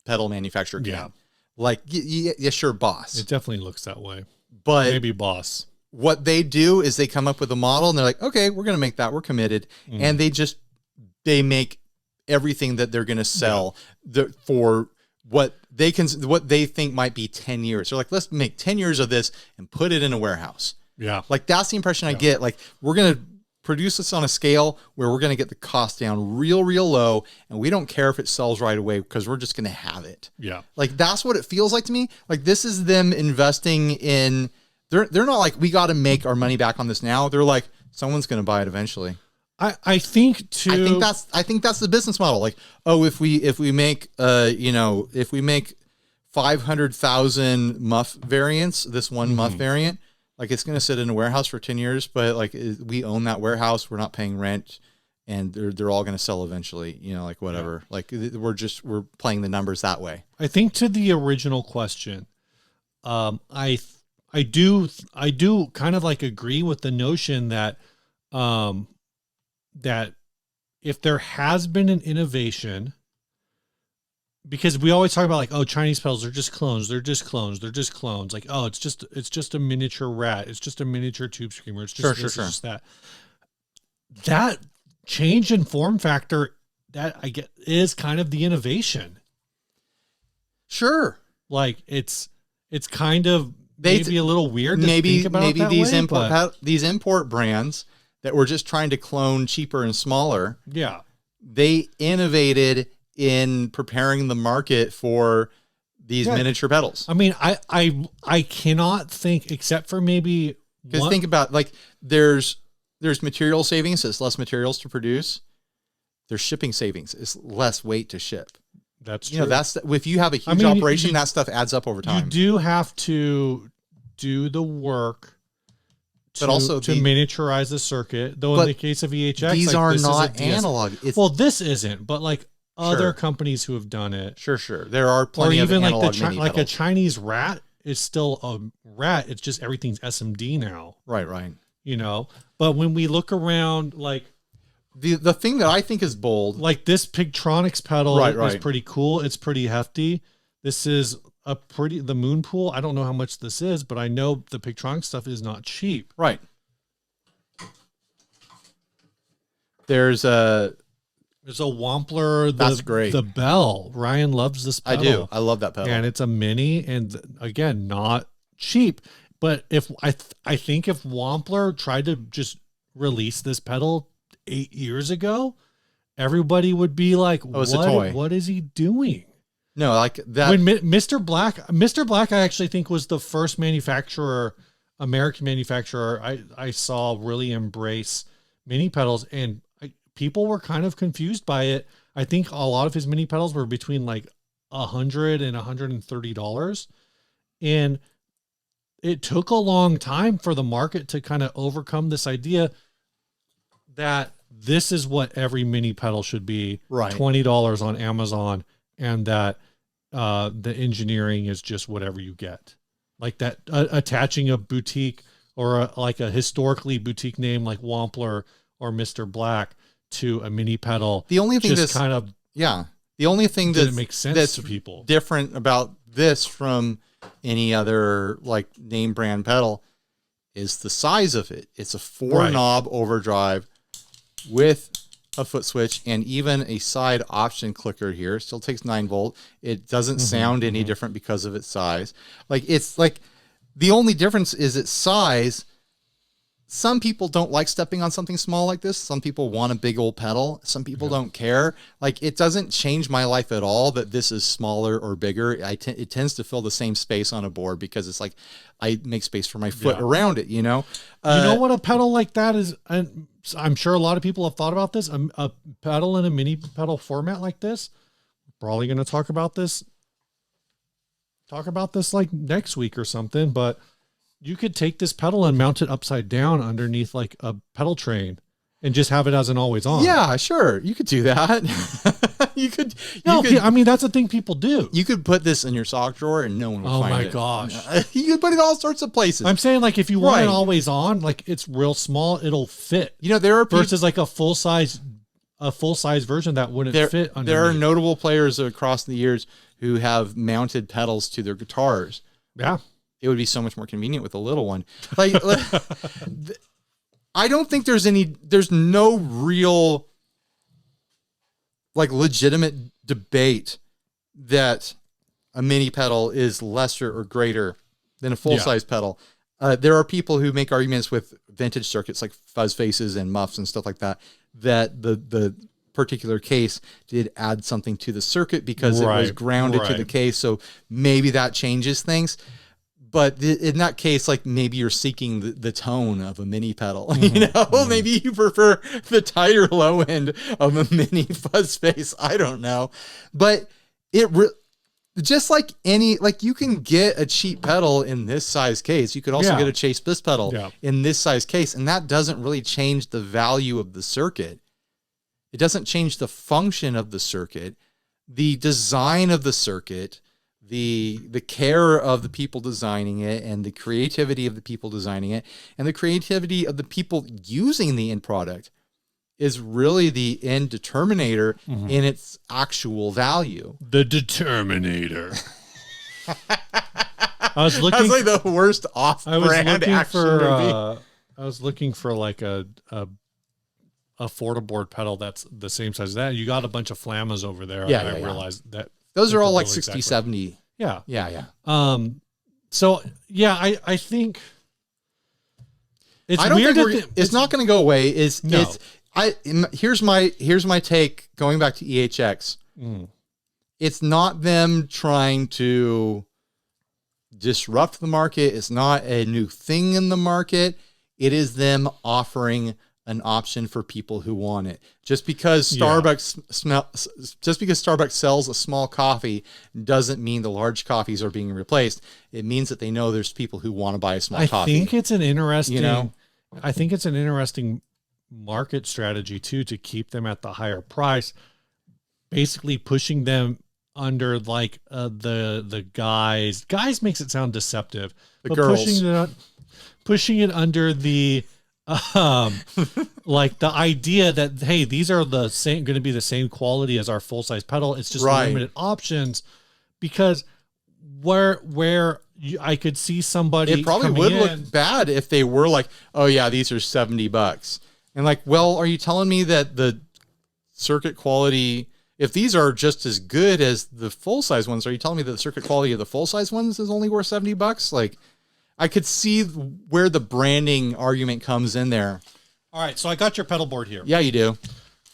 [SPEAKER 1] pedal manufacturer can.
[SPEAKER 2] Yeah.
[SPEAKER 1] Like, yeah, sure, Boss.
[SPEAKER 2] It definitely looks that way.
[SPEAKER 1] But
[SPEAKER 2] maybe Boss.
[SPEAKER 1] What they do is they come up with a model and they're like, okay, we're going to make that. We're committed. Mm-hmm. And they make everything that they're going to sell for what they think might be 10 years. They're like, let's make 10 years of this and put it in a warehouse.
[SPEAKER 2] Yeah.
[SPEAKER 1] Like that's the impression I get. Like we're going to produce this on a scale where we're going to get the cost down real low. And we don't care if it sells right away because we're just going to have it.
[SPEAKER 2] Yeah.
[SPEAKER 1] Like that's what it feels like to me. Like this is them investing in, they're not like, we got to make our money back on this now. They're like, someone's going to buy it eventually.
[SPEAKER 2] I think
[SPEAKER 1] that's the business model. Like, oh, if we make 500,000 muff variants, this one muff variant, like it's going to sit in a warehouse for 10 years, but like we own that warehouse, we're not paying rent, and they're all going to sell eventually, like whatever. Yeah. Like we're playing the numbers that way.
[SPEAKER 2] I think to the original question, I do kind of like agree with the notion that that if there has been an innovation, because we always talk about like, oh, Chinese pedals are just clones. They're just clones. Like, oh, it's just a miniature Rat. It's just a miniature Tube Screamer. It's just
[SPEAKER 1] sure.
[SPEAKER 2] just that. That change in form factor, that I get is kind of the innovation.
[SPEAKER 1] Sure.
[SPEAKER 2] Like it's kind of maybe a little weird to think about it that way,
[SPEAKER 1] these import brands that were just trying to clone cheaper and smaller.
[SPEAKER 2] Yeah.
[SPEAKER 1] They innovated in preparing the market for these miniature pedals.
[SPEAKER 2] I mean, I cannot think, except for maybe,
[SPEAKER 1] because think about, like, there's material savings. It's less materials to produce. There's shipping savings. It's less weight to ship.
[SPEAKER 2] That's true.
[SPEAKER 1] If you have a huge operation, that stuff adds up over time.
[SPEAKER 2] You do have to do the work to miniaturize the circuit. Though in the case of EHX,
[SPEAKER 1] these are not analog.
[SPEAKER 2] This isn't, but like other companies who have done it.
[SPEAKER 1] Sure. There are plenty of analog mini pedals.
[SPEAKER 2] Like a Chinese rat is still a rat. It's just everything's SMD now.
[SPEAKER 1] Right.
[SPEAKER 2] But when we look around, like,
[SPEAKER 1] the thing that I think is bold,
[SPEAKER 2] like this Pigtronics pedal is pretty cool. It's pretty hefty. This is the Moon Pool. I don't know how much this is, but I know the Pigtronics stuff is not cheap.
[SPEAKER 1] Right. There's a
[SPEAKER 2] Wampler.
[SPEAKER 1] That's great.
[SPEAKER 2] The Bell. Ryan loves this pedal.
[SPEAKER 1] I do. I love that pedal.
[SPEAKER 2] And it's a mini, and again, not cheap. But if I think if Wampler tried to just release this pedal 8 years ago, everybody would be like,
[SPEAKER 1] it's a toy.
[SPEAKER 2] What is he doing?
[SPEAKER 1] No, like that.
[SPEAKER 2] When Mr. Black, I actually think was the first American manufacturer I saw really embrace mini pedals, and people were kind of confused by it. I think a lot of his mini pedals were between like $100 and $130. And it took a long time for the market to kind of overcome this idea that this is what every mini pedal should be,
[SPEAKER 1] right?
[SPEAKER 2] $20 on Amazon, and that the engineering is just whatever you get. Like that, attaching a boutique or like a historically boutique name like Wampler or Mr. Black to a mini pedal.
[SPEAKER 1] The only thing the only thing
[SPEAKER 2] that makes sense to people
[SPEAKER 1] different about this from any other like name brand pedal is the size of it. It's a 4-knob overdrive with a foot switch and even a side option clicker here. It still takes 9-volt. It doesn't sound any different because of its size. Like, it's like the only difference is its size. Some people don't like stepping on something small like this. Some people want a big old pedal. Some people don't care. Like, it doesn't change my life at all that this is smaller or bigger. It tends to fill the same space on a board because it's like I make space for my foot around it, you know?
[SPEAKER 2] You know what a pedal like that is? And I'm sure a lot of people have thought about this. A pedal in a mini pedal format like this. We're probably going to talk about this like next week or something, but you could take this pedal and mount it upside down underneath like a pedal train and just have it as an always on.
[SPEAKER 1] Yeah, sure. You could do that.
[SPEAKER 2] I mean, that's the thing people do.
[SPEAKER 1] You could put this in your sock drawer and no one would find it.
[SPEAKER 2] Oh my gosh.
[SPEAKER 1] You could put it all sorts of places.
[SPEAKER 2] I'm saying, like, if you want it always on, like, it's real small, it'll fit.
[SPEAKER 1] You know, there are
[SPEAKER 2] versus like a full size version that wouldn't fit underneath.
[SPEAKER 1] There are notable players across the years who have mounted pedals to their guitars.
[SPEAKER 2] Yeah.
[SPEAKER 1] It would be so much more convenient with a little one. Like, I don't think there's no real, like, legitimate debate that a mini pedal is lesser or greater than a full-size pedal. There are people who make arguments with vintage circuits like fuzz faces and muffs and stuff like that, that the particular case did add something to the circuit because it was grounded to the case. So maybe that changes things. But in that case, like, maybe you're seeking the tone of a mini pedal, you know, maybe you prefer the tighter low end of a mini fuzz face. I don't know. But just like you can get a cheap pedal in this size case. You could also get a Chase Bliss pedal in this size case. And that doesn't really change the value of the circuit. It doesn't change the function of the circuit, the design of the circuit, the care of the people designing it, and the creativity of the people designing it, and the creativity of the people using the end product is really the end determinator in its actual value.
[SPEAKER 2] The determinator.
[SPEAKER 1] That's like the worst off-brand action movie.
[SPEAKER 2] I was looking for like a FortiBoard pedal that's the same size as that. You got a bunch of Flammas over there. I realized that.
[SPEAKER 1] Those are all like 60, 70.
[SPEAKER 2] Yeah.
[SPEAKER 1] Yeah.
[SPEAKER 2] So yeah, I think it's
[SPEAKER 1] I don't
[SPEAKER 2] weird.
[SPEAKER 1] think it's not going to go away. Here's my take. Going back to EHX, it's not them trying to disrupt the market. It's not a new thing in the market. It is them offering an option for people who want it. Just because Starbucks sells a small coffee doesn't mean the large coffees are being replaced. It means that they know there's people who want to buy a small coffee.
[SPEAKER 2] I think it's an interesting, I think it's an interesting market strategy too, to keep them at the higher price, basically pushing them under like the guys makes it sound deceptive,
[SPEAKER 1] but girls
[SPEAKER 2] pushing it under the like the idea that, hey, these are the same, going to be the same quality as our full size pedal. It's just limited options, because I could see somebody.
[SPEAKER 1] It probably would look bad if they were like, oh yeah, these are $70, and like, well, are you telling me that the circuit quality, if these are just as good as the full size ones, are you telling me that the circuit quality of the full size ones is only worth $70? Like, I could see where the branding argument comes in there.
[SPEAKER 2] All right, so I got your pedal board here.
[SPEAKER 1] Yeah, you do.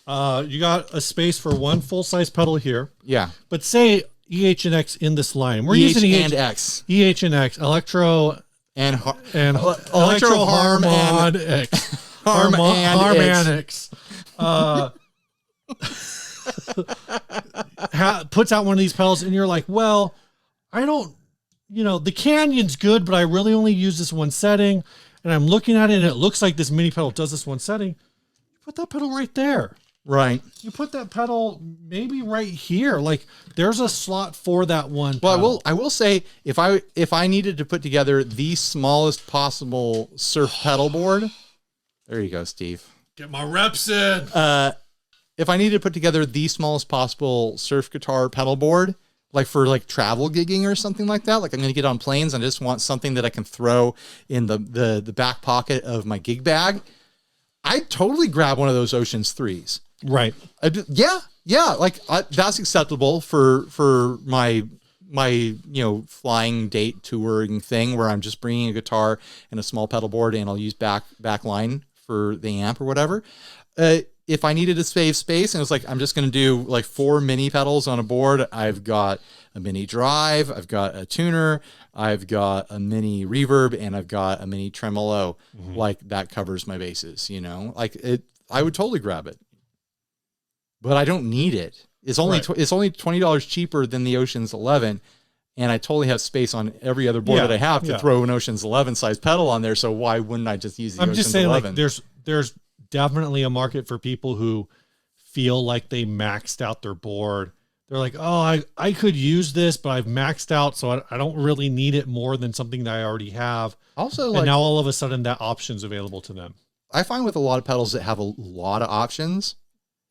[SPEAKER 2] You got a space for one full-size pedal here.
[SPEAKER 1] Yeah.
[SPEAKER 2] But say EH and X in this line. We're using
[SPEAKER 1] EH and X.
[SPEAKER 2] EH and X, Electro
[SPEAKER 1] and
[SPEAKER 2] Electro Harmon X. Harmonics. Puts out one of these pedals, and you're like, well, I don't, the Canyon's good, but I really only use this one setting, and I'm looking at it, and it looks like this mini pedal does this one setting. You put that pedal right there.
[SPEAKER 1] Right.
[SPEAKER 2] You put that pedal maybe right here. Like, there's a slot for that one pedal.
[SPEAKER 1] Well, I will say, if I needed to put together the smallest possible surf pedal board, there you go, Steve.
[SPEAKER 2] Get my reps in.
[SPEAKER 1] If I needed to put together the smallest possible surf guitar pedal board, like for like travel gigging or something like that, like I'm going to get on planes and I just want something that I can throw in the back pocket of my gig bag, I'd totally grab one of those Oceans 3s.
[SPEAKER 2] Right.
[SPEAKER 1] Yeah. Like that's acceptable for my flying date touring thing where I'm just bringing a guitar and a small pedal board, and I'll use back line for the amp or whatever. If I needed to save space and it's like, I'm just going to do like 4 mini pedals on a board. I've got a mini drive, I've got a tuner, I've got a mini reverb, and I've got a mini tremolo. Mm-hmm. Like that covers my bases, like I would totally grab it, but I don't need it. It's only, it's only $20 cheaper than the Oceans 11. And I totally have space on every other board that I have to throw an Oceans 11 size pedal on there. So why wouldn't I just use the Oceans 11?
[SPEAKER 2] Like there's definitely a market for people who feel like they maxed out their board. They're like, oh, I could use this, but I've maxed out, so I don't really need it more than something that I already have.
[SPEAKER 1] Also,
[SPEAKER 2] and now all of a sudden that option's available to them.
[SPEAKER 1] I find with a lot of pedals that have a lot of options,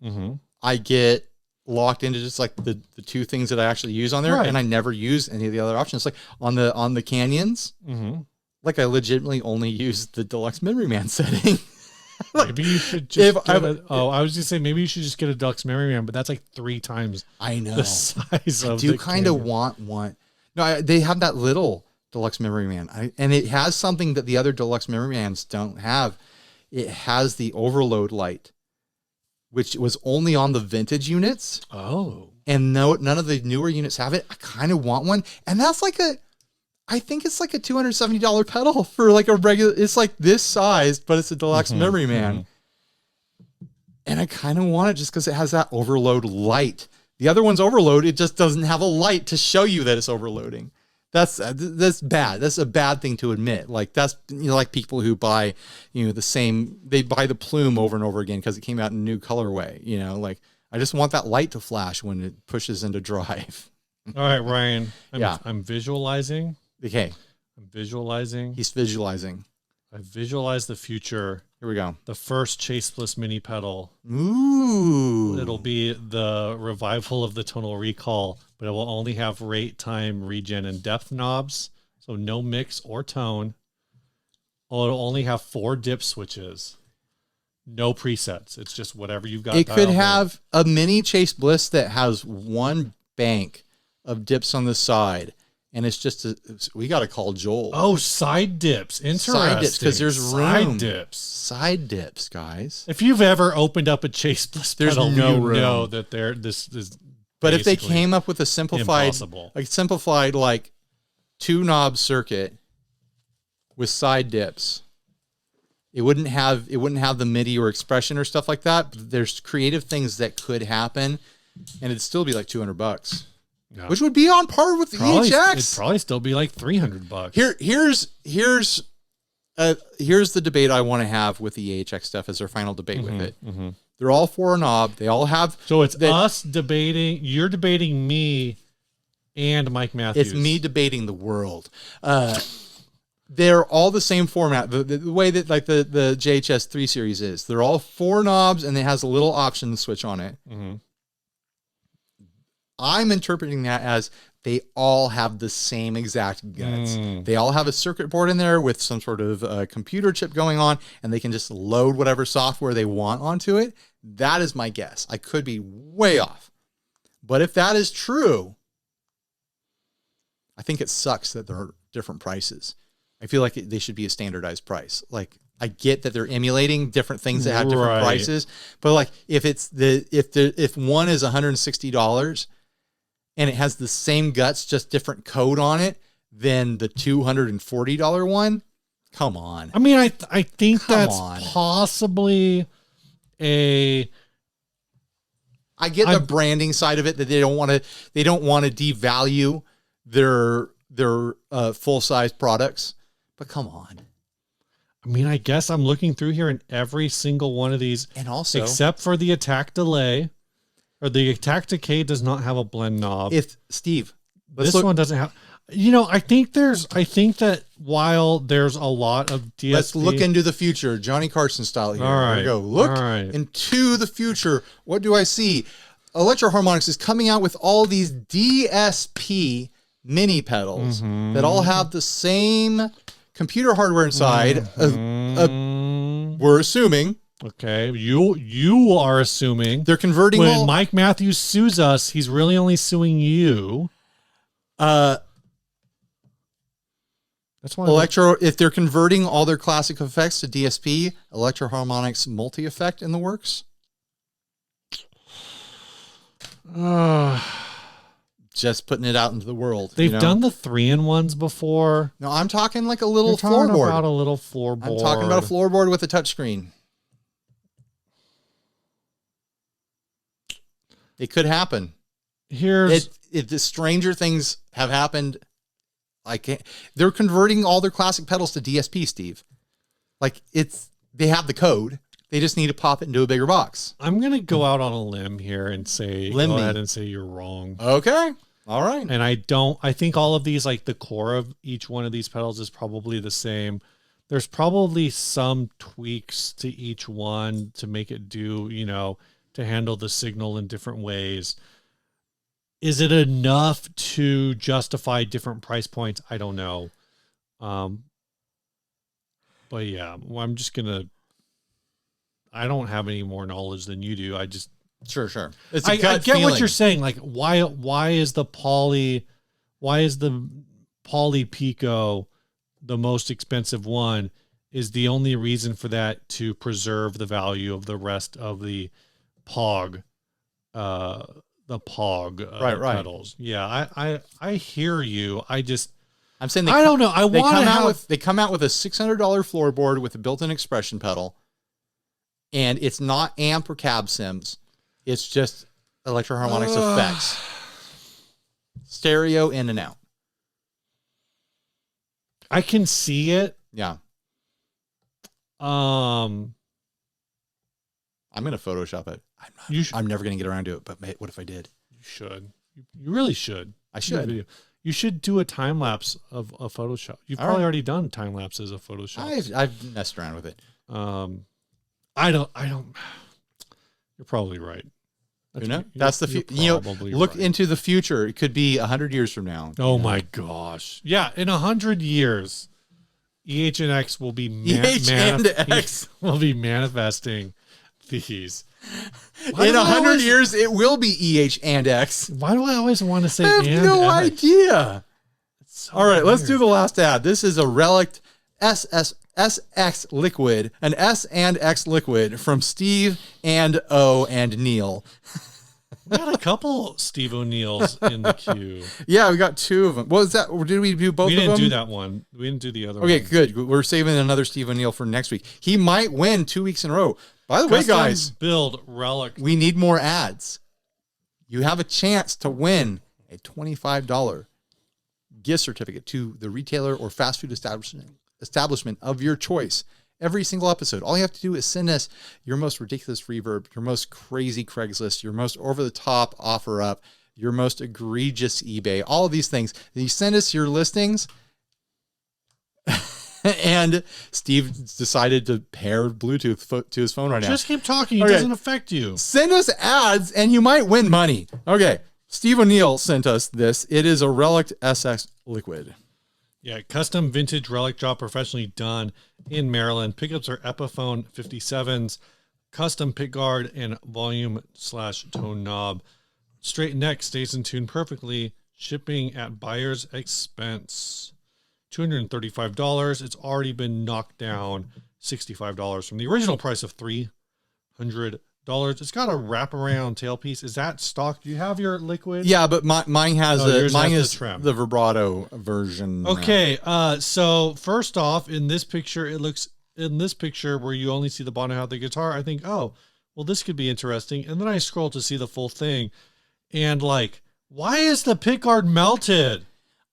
[SPEAKER 2] mm-hmm.
[SPEAKER 1] I get locked into just like the 2 things that I actually use on there, and I never use any of the other options. Like on the Canyons,
[SPEAKER 2] mm-hmm.
[SPEAKER 1] like I legitimately only use the Deluxe Memory Man setting.
[SPEAKER 2] Like, maybe you should just I was just saying maybe you should just get a Deluxe Memory Man, but that's like 3 times the size of the Canyon. I do
[SPEAKER 1] kind of want one. No, they have that little Deluxe Memory Man, and it has something that the other Deluxe Memory Mans don't have. It has the overload light, which was only on the vintage units.
[SPEAKER 2] Oh.
[SPEAKER 1] And none of the newer units have it. I kind of want one. And that's like I think it's like a $270 pedal for like a regular, it's like this sized, but it's a Deluxe
[SPEAKER 2] mm-hmm.
[SPEAKER 1] Memory Man. Mm-hmm. And I kind of want it just because it has that overload light. The other one's overload. It just doesn't have a light to show you that it's overloading. That's bad. That's a bad thing to admit. Like that's, like people who buy, they buy the Plume over and over again because it came out in a new colorway, like I just want that light to flash when it pushes into drive.
[SPEAKER 2] All right, Ryan. I'm visualizing.
[SPEAKER 1] Okay.
[SPEAKER 2] I'm visualizing.
[SPEAKER 1] He's visualizing.
[SPEAKER 2] I visualize the future.
[SPEAKER 1] Here we go.
[SPEAKER 2] The first Chaseless mini pedal.
[SPEAKER 1] Ooh.
[SPEAKER 2] It'll be the revival of the Tonal Recall, but it will only have rate, time, regen, and depth knobs. So no mix or tone. It'll only have 4 dip switches. No presets. It's just whatever you've got.
[SPEAKER 1] It could have a mini Chase Bliss that has 1 bank of dips on the side and it's just we got to call Joel.
[SPEAKER 2] Oh, side dips. Interesting.
[SPEAKER 1] Side dips, because there's room.
[SPEAKER 2] Side dips.
[SPEAKER 1] Side dips, guys.
[SPEAKER 2] If you've ever opened up a Chase Bliss pedal,
[SPEAKER 1] no room.
[SPEAKER 2] You know that this is.
[SPEAKER 1] But if they came up with a simplified, like 2-knob circuit with side dips, it wouldn't have the MIDI or expression or stuff like that. But there's creative things that could happen, and it'd still be like $200, which would be on par with the EHX.
[SPEAKER 2] It'd probably still be like $300.
[SPEAKER 1] Here's the debate I want to have with the EHX stuff as our final debate with it. Mm-hmm. They're all 4-knob. They all have.
[SPEAKER 2] So it's us debating. You're debating me and Mike Matthews.
[SPEAKER 1] It's me debating the world. They're all the same format. The way that like the JHS 3 Series is. They're all 4 knobs, and it has a little option switch on it. Mm-hmm. I'm interpreting that as they all have the same exact guts. They all have a circuit board in there with some sort of computer chip going on, and they can just load whatever software they want onto it. That is my guess. I could be way off. But if that is true, I think it sucks that there are different prices. I feel like they should be a standardized price. Like, I get that they're emulating different things that have different prices, but like if one is $160 and it has the same guts, just different code on it, than the $240 one, come on.
[SPEAKER 2] I mean, I think that's possibly I
[SPEAKER 1] get the branding side of it, that they don't want to devalue their full size products, but come on.
[SPEAKER 2] I mean, I guess I'm looking through here, and every single one of these,
[SPEAKER 1] and also
[SPEAKER 2] except for the attack delay, or the attack decay, does not have a blend knob.
[SPEAKER 1] If Steve,
[SPEAKER 2] this one doesn't have. You know, I think that while there's a lot of DSP,
[SPEAKER 1] let's look into the future, Johnny Carson style here.
[SPEAKER 2] All right,
[SPEAKER 1] here we go. Look into the future. What do I see? Electro Harmonix is coming out with all these DSP mini pedals that all have the same computer hardware inside. We're assuming.
[SPEAKER 2] Okay, you are assuming
[SPEAKER 1] they're converting.
[SPEAKER 2] When Mike Matthews sues us, he's really only suing you.
[SPEAKER 1] That's why if they're converting all their classic effects to DSP, Electro Harmonix multi-effect in the works. Just putting it out into the world.
[SPEAKER 2] They've done the 3-in-1s before.
[SPEAKER 1] No, I'm talking like a little floorboard.
[SPEAKER 2] About a little floorboard.
[SPEAKER 1] I'm talking about a floorboard with a touchscreen. It could happen. If the stranger things have happened, they're converting all their classic pedals to DSP, Steve. Like, they have the code. They just need to pop it into a bigger box.
[SPEAKER 2] I'm going to go out on a limb here and go ahead and say you're wrong.
[SPEAKER 1] Okay. All right.
[SPEAKER 2] And I think all of these, like the core of each one of these pedals is probably the same. There's probably some tweaks to each one to make it do, to handle the signal in different ways. Is it enough to justify different price points? I don't know. But yeah, I'm just going to, I don't have any more knowledge than you do. I just,
[SPEAKER 1] Sure.
[SPEAKER 2] I get what you're saying. Like, why is the Poly Pico the most expensive one? Is the only reason for that to preserve the value of the rest of the POG, pedals? Yeah, I hear you.
[SPEAKER 1] I'm saying
[SPEAKER 2] I don't know.
[SPEAKER 1] They come out with a $600 floorboard with a built-in expression pedal, and it's not amp or cab sims. It's just Electro Harmonix effects. Stereo in and out.
[SPEAKER 2] I can see it.
[SPEAKER 1] Yeah. I'm going to Photoshop it. I'm never going to get around to it, but what if I did?
[SPEAKER 2] You should. You really should.
[SPEAKER 1] I should.
[SPEAKER 2] You should do a time lapse of a Photoshop. You've probably already done time lapses of Photoshop.
[SPEAKER 1] I've messed around with it.
[SPEAKER 2] I don't. You're probably right.
[SPEAKER 1] That's the future. Look into the future. It could be 100 years from now.
[SPEAKER 2] Oh my gosh! Yeah, in 100 years, EH and X will be will be manifesting these.
[SPEAKER 1] In 100 years, it will be EH and X.
[SPEAKER 2] Why do I always want to say?
[SPEAKER 1] I have no idea. All right, let's do the last ad. This is a Relic'd SX liquid, an S and X liquid from Steve and O and Neil.
[SPEAKER 2] We got a couple Steve O'Neills in the queue.
[SPEAKER 1] Yeah, we got 2 of them. What was that? Did we do both of them?
[SPEAKER 2] We didn't do that one. We didn't do the other one.
[SPEAKER 1] Okay, good. We're saving another Steve O'Neill for next week. He might win 2 weeks in a row. By the way, guys,
[SPEAKER 2] build Relic.
[SPEAKER 1] We need more ads. You have a chance to win a $25 gift certificate to the retailer or fast food establishment of your choice. Every single episode, all you have to do is send us your most ridiculous reverb, your most crazy Craigslist, your most over-the-top offer up, your most egregious eBay, all of these things. You send us your listings, and Steve decided to pair Bluetooth to his phone right now.
[SPEAKER 2] Just keep talking. It doesn't affect you.
[SPEAKER 1] Send us ads, and you might win money. Okay, Steve O'Neill sent us this. It is a Relic'd SX liquid.
[SPEAKER 2] Yeah, custom vintage Relic job professionally done in Maryland. Pickups are Epiphone 57s, custom pickguard and volume/tone knob. Straight neck stays in tune perfectly. Shipping at buyer's expense. $235. It's already been knocked down $65 from the original price of $300. It's got a wraparound tailpiece. Is that stock? Do you have your liquid?
[SPEAKER 1] Yeah, but mine has
[SPEAKER 2] the
[SPEAKER 1] the vibrato version.
[SPEAKER 2] Okay, so first off, in this picture where you only see the bottom half of the guitar, I think, oh, well, this could be interesting. And then I scroll to see the full thing, and like, why is the pickguard melted?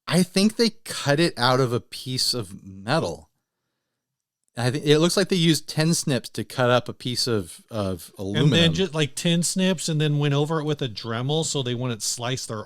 [SPEAKER 1] I think they cut it out of a piece of metal. I think it looks like they used 10 snips to cut up a piece of aluminum.
[SPEAKER 2] And then just like 10 snips and then went over it with a Dremel so they wouldn't slice their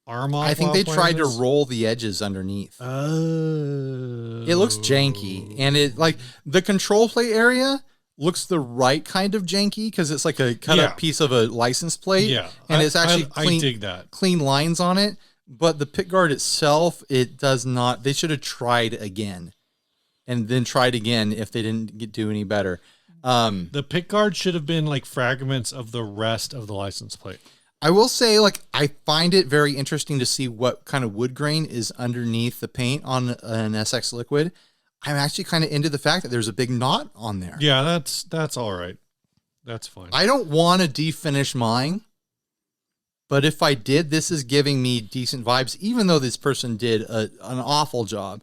[SPEAKER 2] arm off.
[SPEAKER 1] I think they tried to roll the edges underneath.
[SPEAKER 2] Oh.
[SPEAKER 1] It looks janky. And it like the control plate area looks the right kind of janky because it's like a cut up piece of a license plate.
[SPEAKER 2] Yeah.
[SPEAKER 1] And it's actually
[SPEAKER 2] I dig that.
[SPEAKER 1] Clean lines on it. But the pickguard itself, it does not. They should have tried again. And then tried again if they didn't do any better.
[SPEAKER 2] The pickguard should have been like fragments of the rest of the license plate.
[SPEAKER 1] I will say, like, I find it very interesting to see what kind of wood grain is underneath the paint on an SX liquid. I'm actually kind of into the fact that there's a big knot on there.
[SPEAKER 2] Yeah, that's all right. That's fine.
[SPEAKER 1] I don't want to definish mine, but if I did, this is giving me decent vibes, even though this person did an awful job.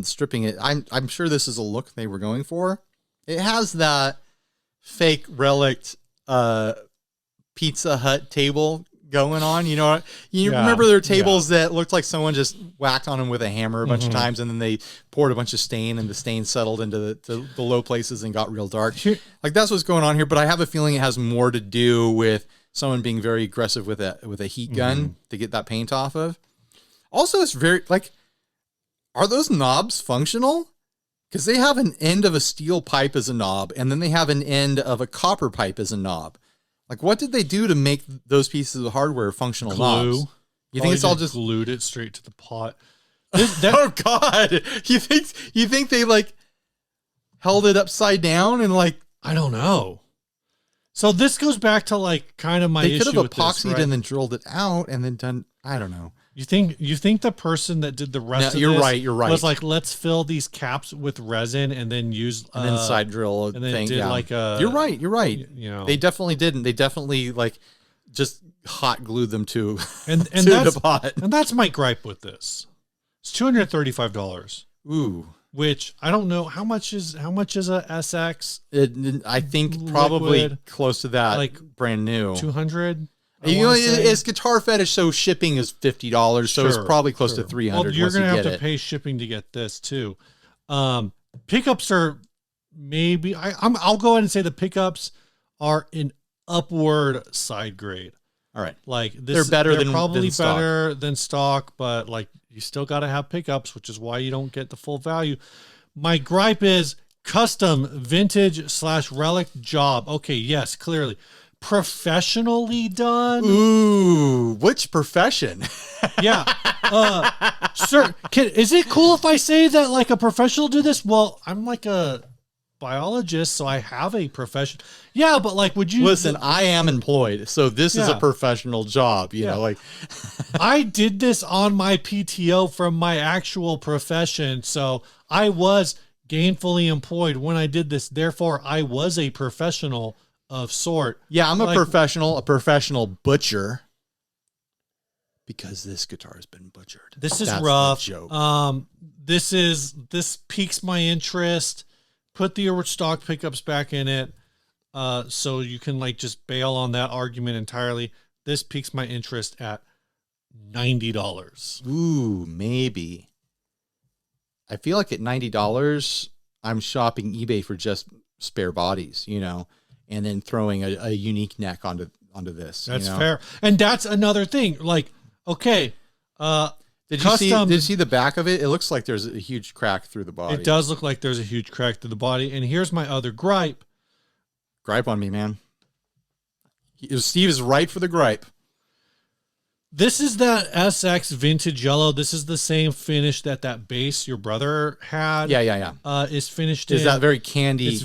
[SPEAKER 1] Stripping it. I'm sure this is a look they were going for. It has that fake Relic Pizza Hut table going on. You know, remember their tables that looked like someone just whacked on them with a hammer a bunch of times, and then they poured a bunch of stain, and the stain settled into the low places and got real dark. Like that's what's going on here. But I have a feeling it has more to do with someone being very aggressive with a heat gun to get that paint off of. Also, it's very like. Are those knobs functional? Because they have an end of a steel pipe as a knob, and then they have an end of a copper pipe as a knob. Like, what did they do to make those pieces of hardware functional knobs? You think it's all just
[SPEAKER 2] glued it straight to the pot?
[SPEAKER 1] Oh God! You think they like held it upside down and like
[SPEAKER 2] I don't know. So this goes back to like kind of my issue.
[SPEAKER 1] They could have epoxied
[SPEAKER 2] with this, right?
[SPEAKER 1] and then drilled it out and then done. I don't know.
[SPEAKER 2] You think the person that did the rest of
[SPEAKER 1] you're
[SPEAKER 2] this
[SPEAKER 1] right.
[SPEAKER 2] was like, let's fill these caps with resin and then use
[SPEAKER 1] and then side drill
[SPEAKER 2] and then
[SPEAKER 1] thing.
[SPEAKER 2] did like a.
[SPEAKER 1] You're right.
[SPEAKER 2] You know,
[SPEAKER 1] they definitely didn't. They definitely like just hot glued them to
[SPEAKER 2] and
[SPEAKER 1] to
[SPEAKER 2] that's,
[SPEAKER 1] the pot.
[SPEAKER 2] And that's my gripe with this. It's $235.
[SPEAKER 1] Ooh,
[SPEAKER 2] which I don't know how much is a SX.
[SPEAKER 1] I think probably
[SPEAKER 2] liquid,
[SPEAKER 1] close to that.
[SPEAKER 2] like
[SPEAKER 1] brand new
[SPEAKER 2] 200.
[SPEAKER 1] You know, it's Guitar Fetish, so shipping is $50, so it's probably close to $300.
[SPEAKER 2] Well, you're going to have to pay shipping to get this too. Pickups are maybe I'll go ahead and say the pickups are an upward side grade.
[SPEAKER 1] All right,
[SPEAKER 2] like this,
[SPEAKER 1] they're
[SPEAKER 2] probably
[SPEAKER 1] than
[SPEAKER 2] better than stock, but like you still got to have pickups, which is why you don't get the full value. My gripe is custom vintage / relic job. Okay, yes, clearly. Professionally done.
[SPEAKER 1] Ooh, which profession?
[SPEAKER 2] Yeah. Sir, is it cool if I say that like a professional do this? Well, I'm like a biologist, so I have a profession. Yeah, but like, would you
[SPEAKER 1] listen? I am employed, so this is a professional job. You know, like
[SPEAKER 2] I did this on my PTO from my actual profession, so I was gainfully employed when I did this. Therefore, I was a professional of sort.
[SPEAKER 1] Yeah, I'm a professional butcher. Because this guitar has been butchered.
[SPEAKER 2] This is rough. This piques my interest. Put the stock pickups back in it, so you can like just bail on that argument entirely. This piques my interest at $90.
[SPEAKER 1] Ooh, maybe. I feel like at $90, I'm shopping eBay for just spare bodies, you know, and then throwing a unique neck onto this.
[SPEAKER 2] That's fair, and that's another thing. Like, okay,
[SPEAKER 1] did you see the back of it? It looks like there's a huge crack through the body.
[SPEAKER 2] It does look like there's a huge crack through the body. And here's my other gripe.
[SPEAKER 1] Gripe on me, man. Steve is right for the gripe.
[SPEAKER 2] This is that SX vintage yellow. This is the same finish that bass your brother had.
[SPEAKER 1] Yeah.
[SPEAKER 2] Is finished
[SPEAKER 1] is
[SPEAKER 2] in.
[SPEAKER 1] That very candy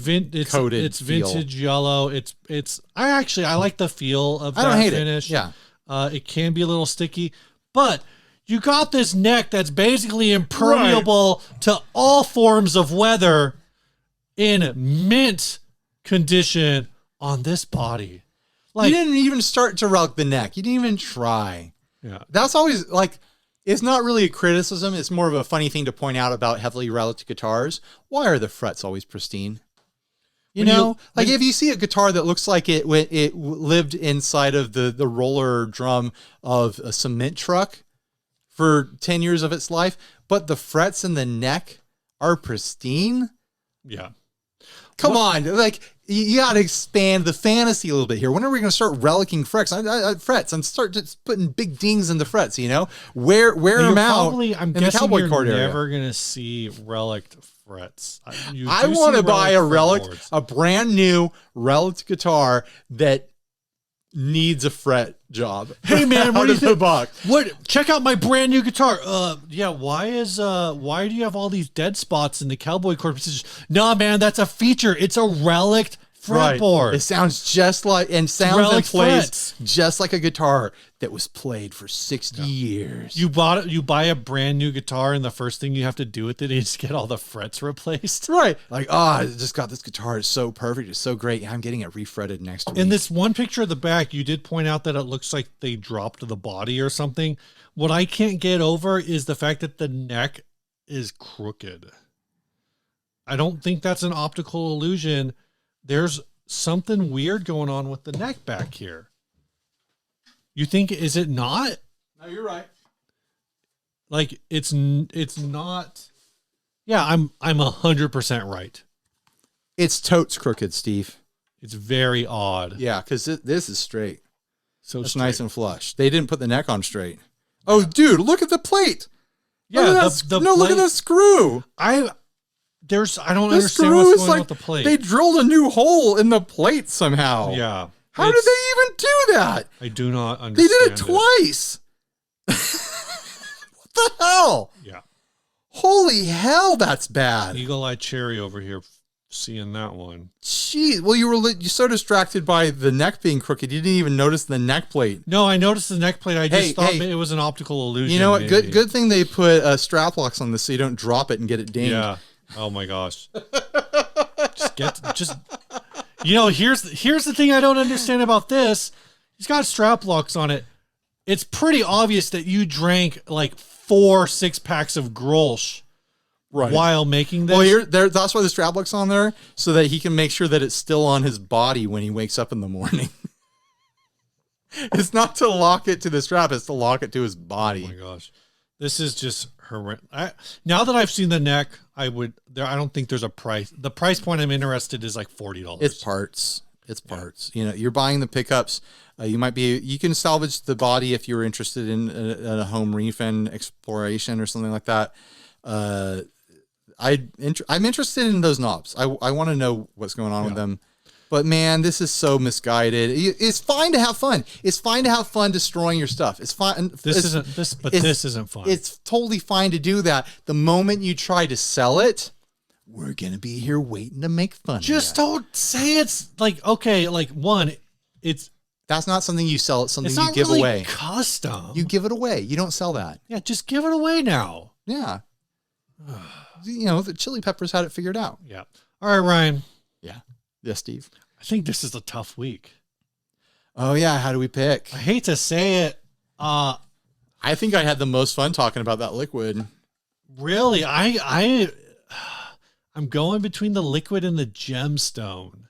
[SPEAKER 1] coated.
[SPEAKER 2] It's vintage yellow. I like the feel of that finish.
[SPEAKER 1] Yeah.
[SPEAKER 2] It can be a little sticky, but you got this neck that's basically impermeable to all forms of weather in mint condition on this body. Like,
[SPEAKER 1] you didn't even start to relic the neck. You didn't even try.
[SPEAKER 2] Yeah.
[SPEAKER 1] That's always like, it's not really a criticism. It's more of a funny thing to point out about heavily reliced guitars. Why are the frets always pristine? If you see a guitar that looks like it lived inside of the roller drum of a cement truck for 10 years of its life, but the frets in the neck are pristine.
[SPEAKER 2] Yeah.
[SPEAKER 1] Come on. Like, you got to expand the fantasy a little bit here. When are we going to start relicking frets? I'm start just putting big dings in the frets, you know? Wear them out.
[SPEAKER 2] I'm guessing you're never going to see relic frets.
[SPEAKER 1] I want to buy a brand new relic guitar that needs a fret job.
[SPEAKER 2] Hey man, what do you think?
[SPEAKER 1] What?
[SPEAKER 2] Check out my brand new guitar. Why do you have all these dead spots in the cowboy chord position? Nah, man, that's a feature. It's a relic fretboard.
[SPEAKER 1] Right. It sounds just like and plays just like a guitar that was played for 60 years.
[SPEAKER 2] You buy a brand new guitar, and the first thing you have to do with it is get all the frets replaced.
[SPEAKER 1] Right. Like, I just got this guitar. It's so perfect. It's so great. I'm getting it refretted next week.
[SPEAKER 2] In this one picture of the back, you did point out that it looks like they dropped the body or something. What I can't get over is the fact that the neck is crooked. I don't think that's an optical illusion. There's something weird going on with the neck back here. You think, is it not?
[SPEAKER 1] No, you're right.
[SPEAKER 2] Like, it's not. Yeah, I'm 100% right.
[SPEAKER 1] It's totes crooked, Steve.
[SPEAKER 2] It's very odd.
[SPEAKER 1] Yeah, because this is straight.
[SPEAKER 2] So
[SPEAKER 1] it's nice and flush. They didn't put the neck on straight. Oh, dude, look at the plate.
[SPEAKER 2] Yeah,
[SPEAKER 1] look at the screw.
[SPEAKER 2] I don't understand what's going on with the plate.
[SPEAKER 1] They drilled a new hole in the plate somehow.
[SPEAKER 2] Yeah.
[SPEAKER 1] How did they even do that?
[SPEAKER 2] I do not understand.
[SPEAKER 1] They did it twice. What the hell?
[SPEAKER 2] Yeah.
[SPEAKER 1] Holy hell, that's bad.
[SPEAKER 2] Eagle-eyed cherry over here seeing that one.
[SPEAKER 1] Jeez. Well, you're so distracted by the neck being crooked, you didn't even notice the neck plate.
[SPEAKER 2] No, I noticed the neck plate. I just thought it was an optical illusion.
[SPEAKER 1] You know what? Good thing they put strap locks on this so you don't drop it and get it dinged.
[SPEAKER 2] Yeah. Oh my gosh. Here's the thing I don't understand about this. He's got strap locks on it. It's pretty obvious that you drank like 4 6-packs of Grolsch while making this.
[SPEAKER 1] Well, that's why the strap lock's on there, so that he can make sure that it's still on his body when he wakes up in the morning. It's not to lock it to the strap, it's to lock it to his body.
[SPEAKER 2] Oh my gosh. This is just horrendous. Now that I've seen the neck, I don't think there's a price. The price point I'm interested is like $40.
[SPEAKER 1] It's parts. You know, you're buying the pickups. You can salvage the body if you're interested in a home refin exploration or something like that. I'm interested in those knobs. I want to know what's going on with them. But man, this is so misguided. It's fine to have fun. It's fine to have fun destroying your stuff. It's fine.
[SPEAKER 2] This isn't fun.
[SPEAKER 1] It's totally fine to do that. The moment you try to sell it, we're going to be here waiting to make fun of
[SPEAKER 2] Just
[SPEAKER 1] you.
[SPEAKER 2] don't say it's like, okay, like one,
[SPEAKER 1] That's not something you sell. It's something
[SPEAKER 2] it's
[SPEAKER 1] you
[SPEAKER 2] not
[SPEAKER 1] give
[SPEAKER 2] really
[SPEAKER 1] away.
[SPEAKER 2] custom.
[SPEAKER 1] You give it away. You don't sell that.
[SPEAKER 2] Yeah, just give it away now.
[SPEAKER 1] Yeah. You know, the Chili Peppers had it figured out.
[SPEAKER 2] Yeah. All right, Ryan.
[SPEAKER 1] Yeah. Yes, Steve.
[SPEAKER 2] I think this is a tough week.
[SPEAKER 1] Oh, yeah. How do we pick?
[SPEAKER 2] I hate to say it.
[SPEAKER 1] I think I had the most fun talking about that liquid.
[SPEAKER 2] Really, I'm going between the liquid and the gemstone.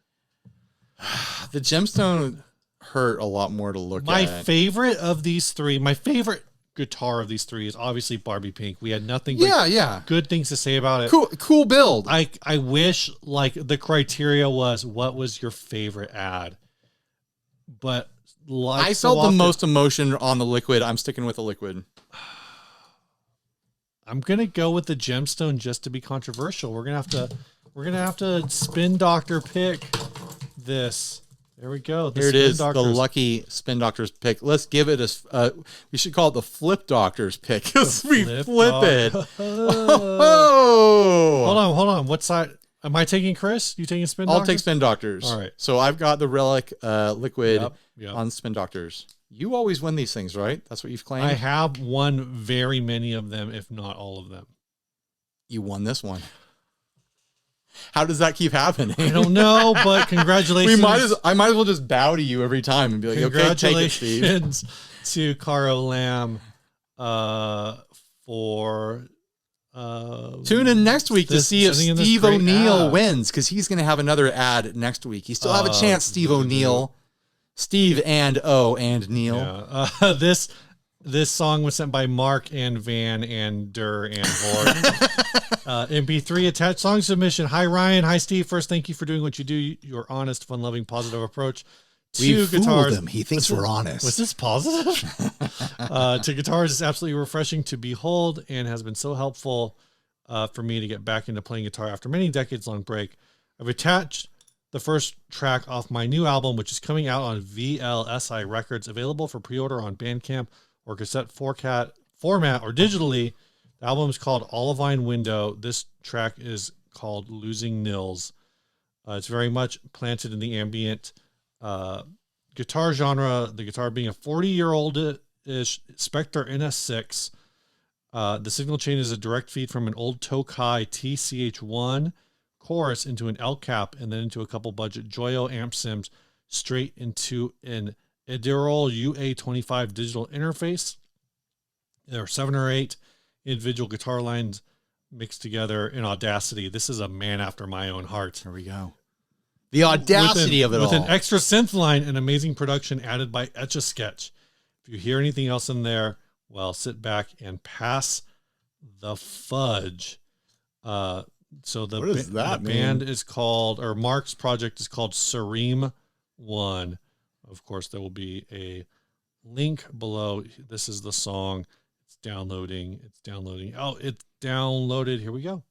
[SPEAKER 1] The gemstone hurt a lot more to look
[SPEAKER 2] My
[SPEAKER 1] at.
[SPEAKER 2] favorite of these three, my favorite guitar of these three is obviously Barbie Pink. We had nothing but good things to say about it.
[SPEAKER 1] Cool build.
[SPEAKER 2] I wish like the criteria was what was your favorite ad, but like
[SPEAKER 1] I felt the most emotion on the liquid. I'm sticking with the liquid.
[SPEAKER 2] I'm gonna go with the gemstone just to be controversial. We're gonna have to spin doctor pick this. There we go.
[SPEAKER 1] Here it is, the lucky Spin Doctor's pick. Let's give it a, we should call it the Flip Doctor's pick because we flip it. Oh.
[SPEAKER 2] Hold on. What side? Am I taking Chris? You taking Spin Doctors?
[SPEAKER 1] I'll take Spin Doctors.
[SPEAKER 2] All right.
[SPEAKER 1] So I've got the Relic liquid
[SPEAKER 2] Yep.
[SPEAKER 1] on Spin Doctors. You always win these things, right? That's what you've claimed?
[SPEAKER 2] I have won very many of them, if not all of them.
[SPEAKER 1] You won this one. How does that keep happening?
[SPEAKER 2] I don't know, but congratulations.
[SPEAKER 1] I might as well just bow to you every time and be like, okay, take it, Steve.
[SPEAKER 2] Congratulations to Caro Lamb for
[SPEAKER 1] tune in next week to see if Steve O'Neill wins, because he's going to have another ad next week. You still have a chance, Steve O'Neill. Steve and O and Neil.
[SPEAKER 2] Yeah. This song was sent by Mark and Van and Durr and Vord. MP3 attached song submission. Hi, Ryan. Hi, Steve. First, thank you for doing what you do. Your honest, fun-loving, positive approach to guitars.
[SPEAKER 1] Him. He thinks we're honest.
[SPEAKER 2] Was this positive? To guitars is absolutely refreshing to behold and has been so helpful for me to get back into playing guitar after many decades-long break. I've attached the first track off my new album, which is coming out on VLSI Records, available for pre-order on Bandcamp or cassette format or digitally. The album is called Olivine Window. This track is called Losing Nils. It's very much planted in the ambient guitar genre, the guitar being a 40-year-old-ish Spectre NS6. The signal chain is a direct feed from an old Tokai TCH1 chorus into an L cap and then into a couple budget Joyo amp sims straight into an Edirol UA25 digital interface. There are 7 or 8 individual guitar lines mixed together in Audacity. This is a man after my own heart.
[SPEAKER 1] Here we go. The audacity of it all.
[SPEAKER 2] With an extra synth line and amazing production added by Etch-a-Sketch. If you hear anything else in there, well, sit back and pass the fudge. So the band is called, or Mark's project is called Serene One. Of course, there will be a link below. This is the song. It's downloading. Oh, it's downloaded. Here we go.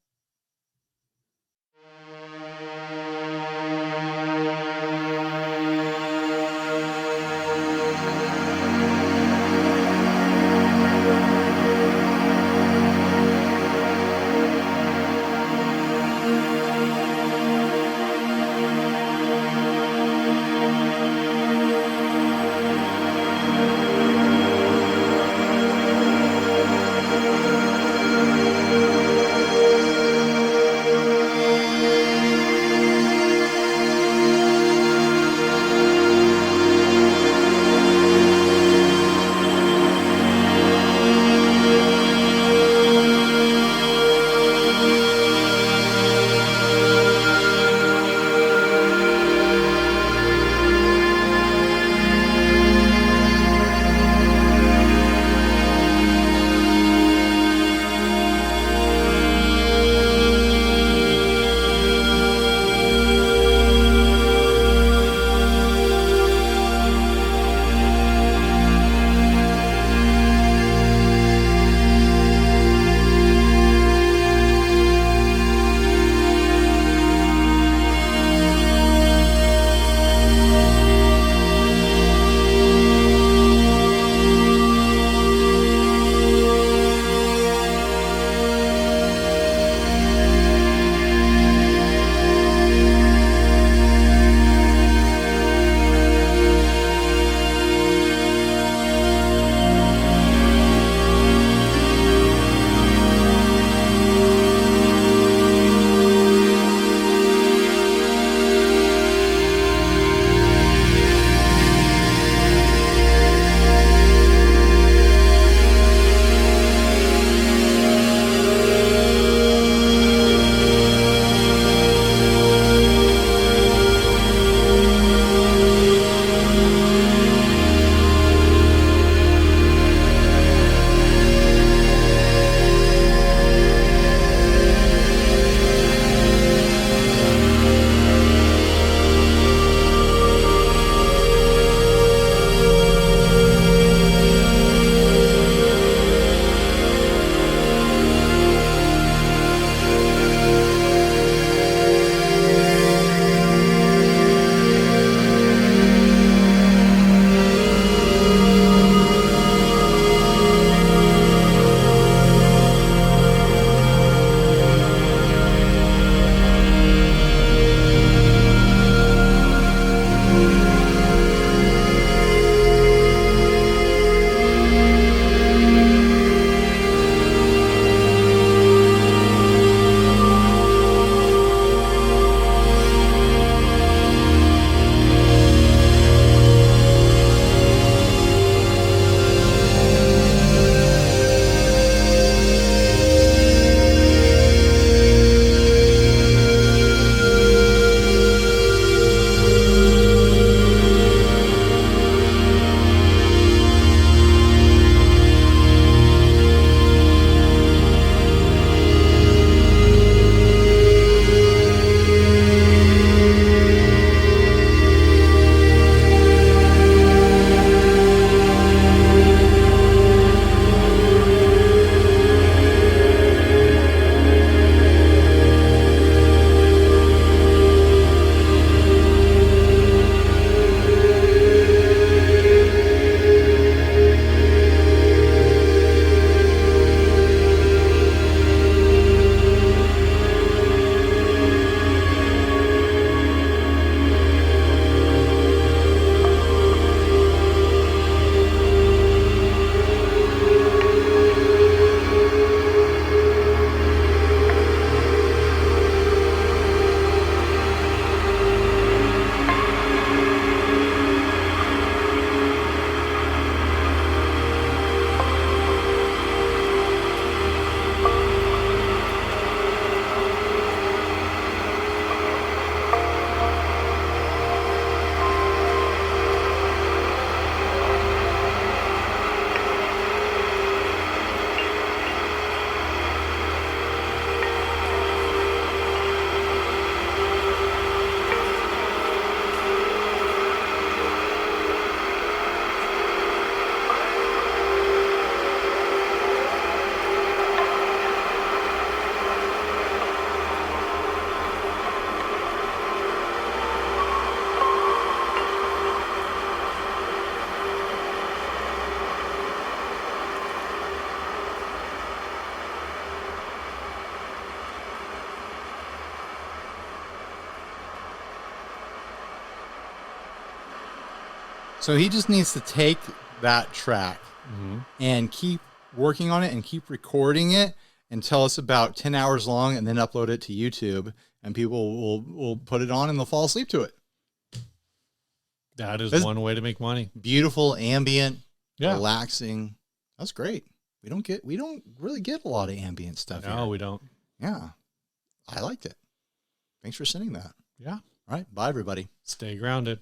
[SPEAKER 1] So he just needs to take that track and keep working on it and keep recording it until it's about 10 hours long and then upload it to YouTube and people will put it on and they'll fall asleep to it.
[SPEAKER 2] That's one way to make money.
[SPEAKER 1] Beautiful, ambient, relaxing. That's great. We don't really get a lot of ambient stuff here.
[SPEAKER 2] No, we don't.
[SPEAKER 1] Yeah. I liked it. Thanks for sending that.
[SPEAKER 2] Yeah.
[SPEAKER 1] All right. Bye, everybody.
[SPEAKER 2] Stay grounded.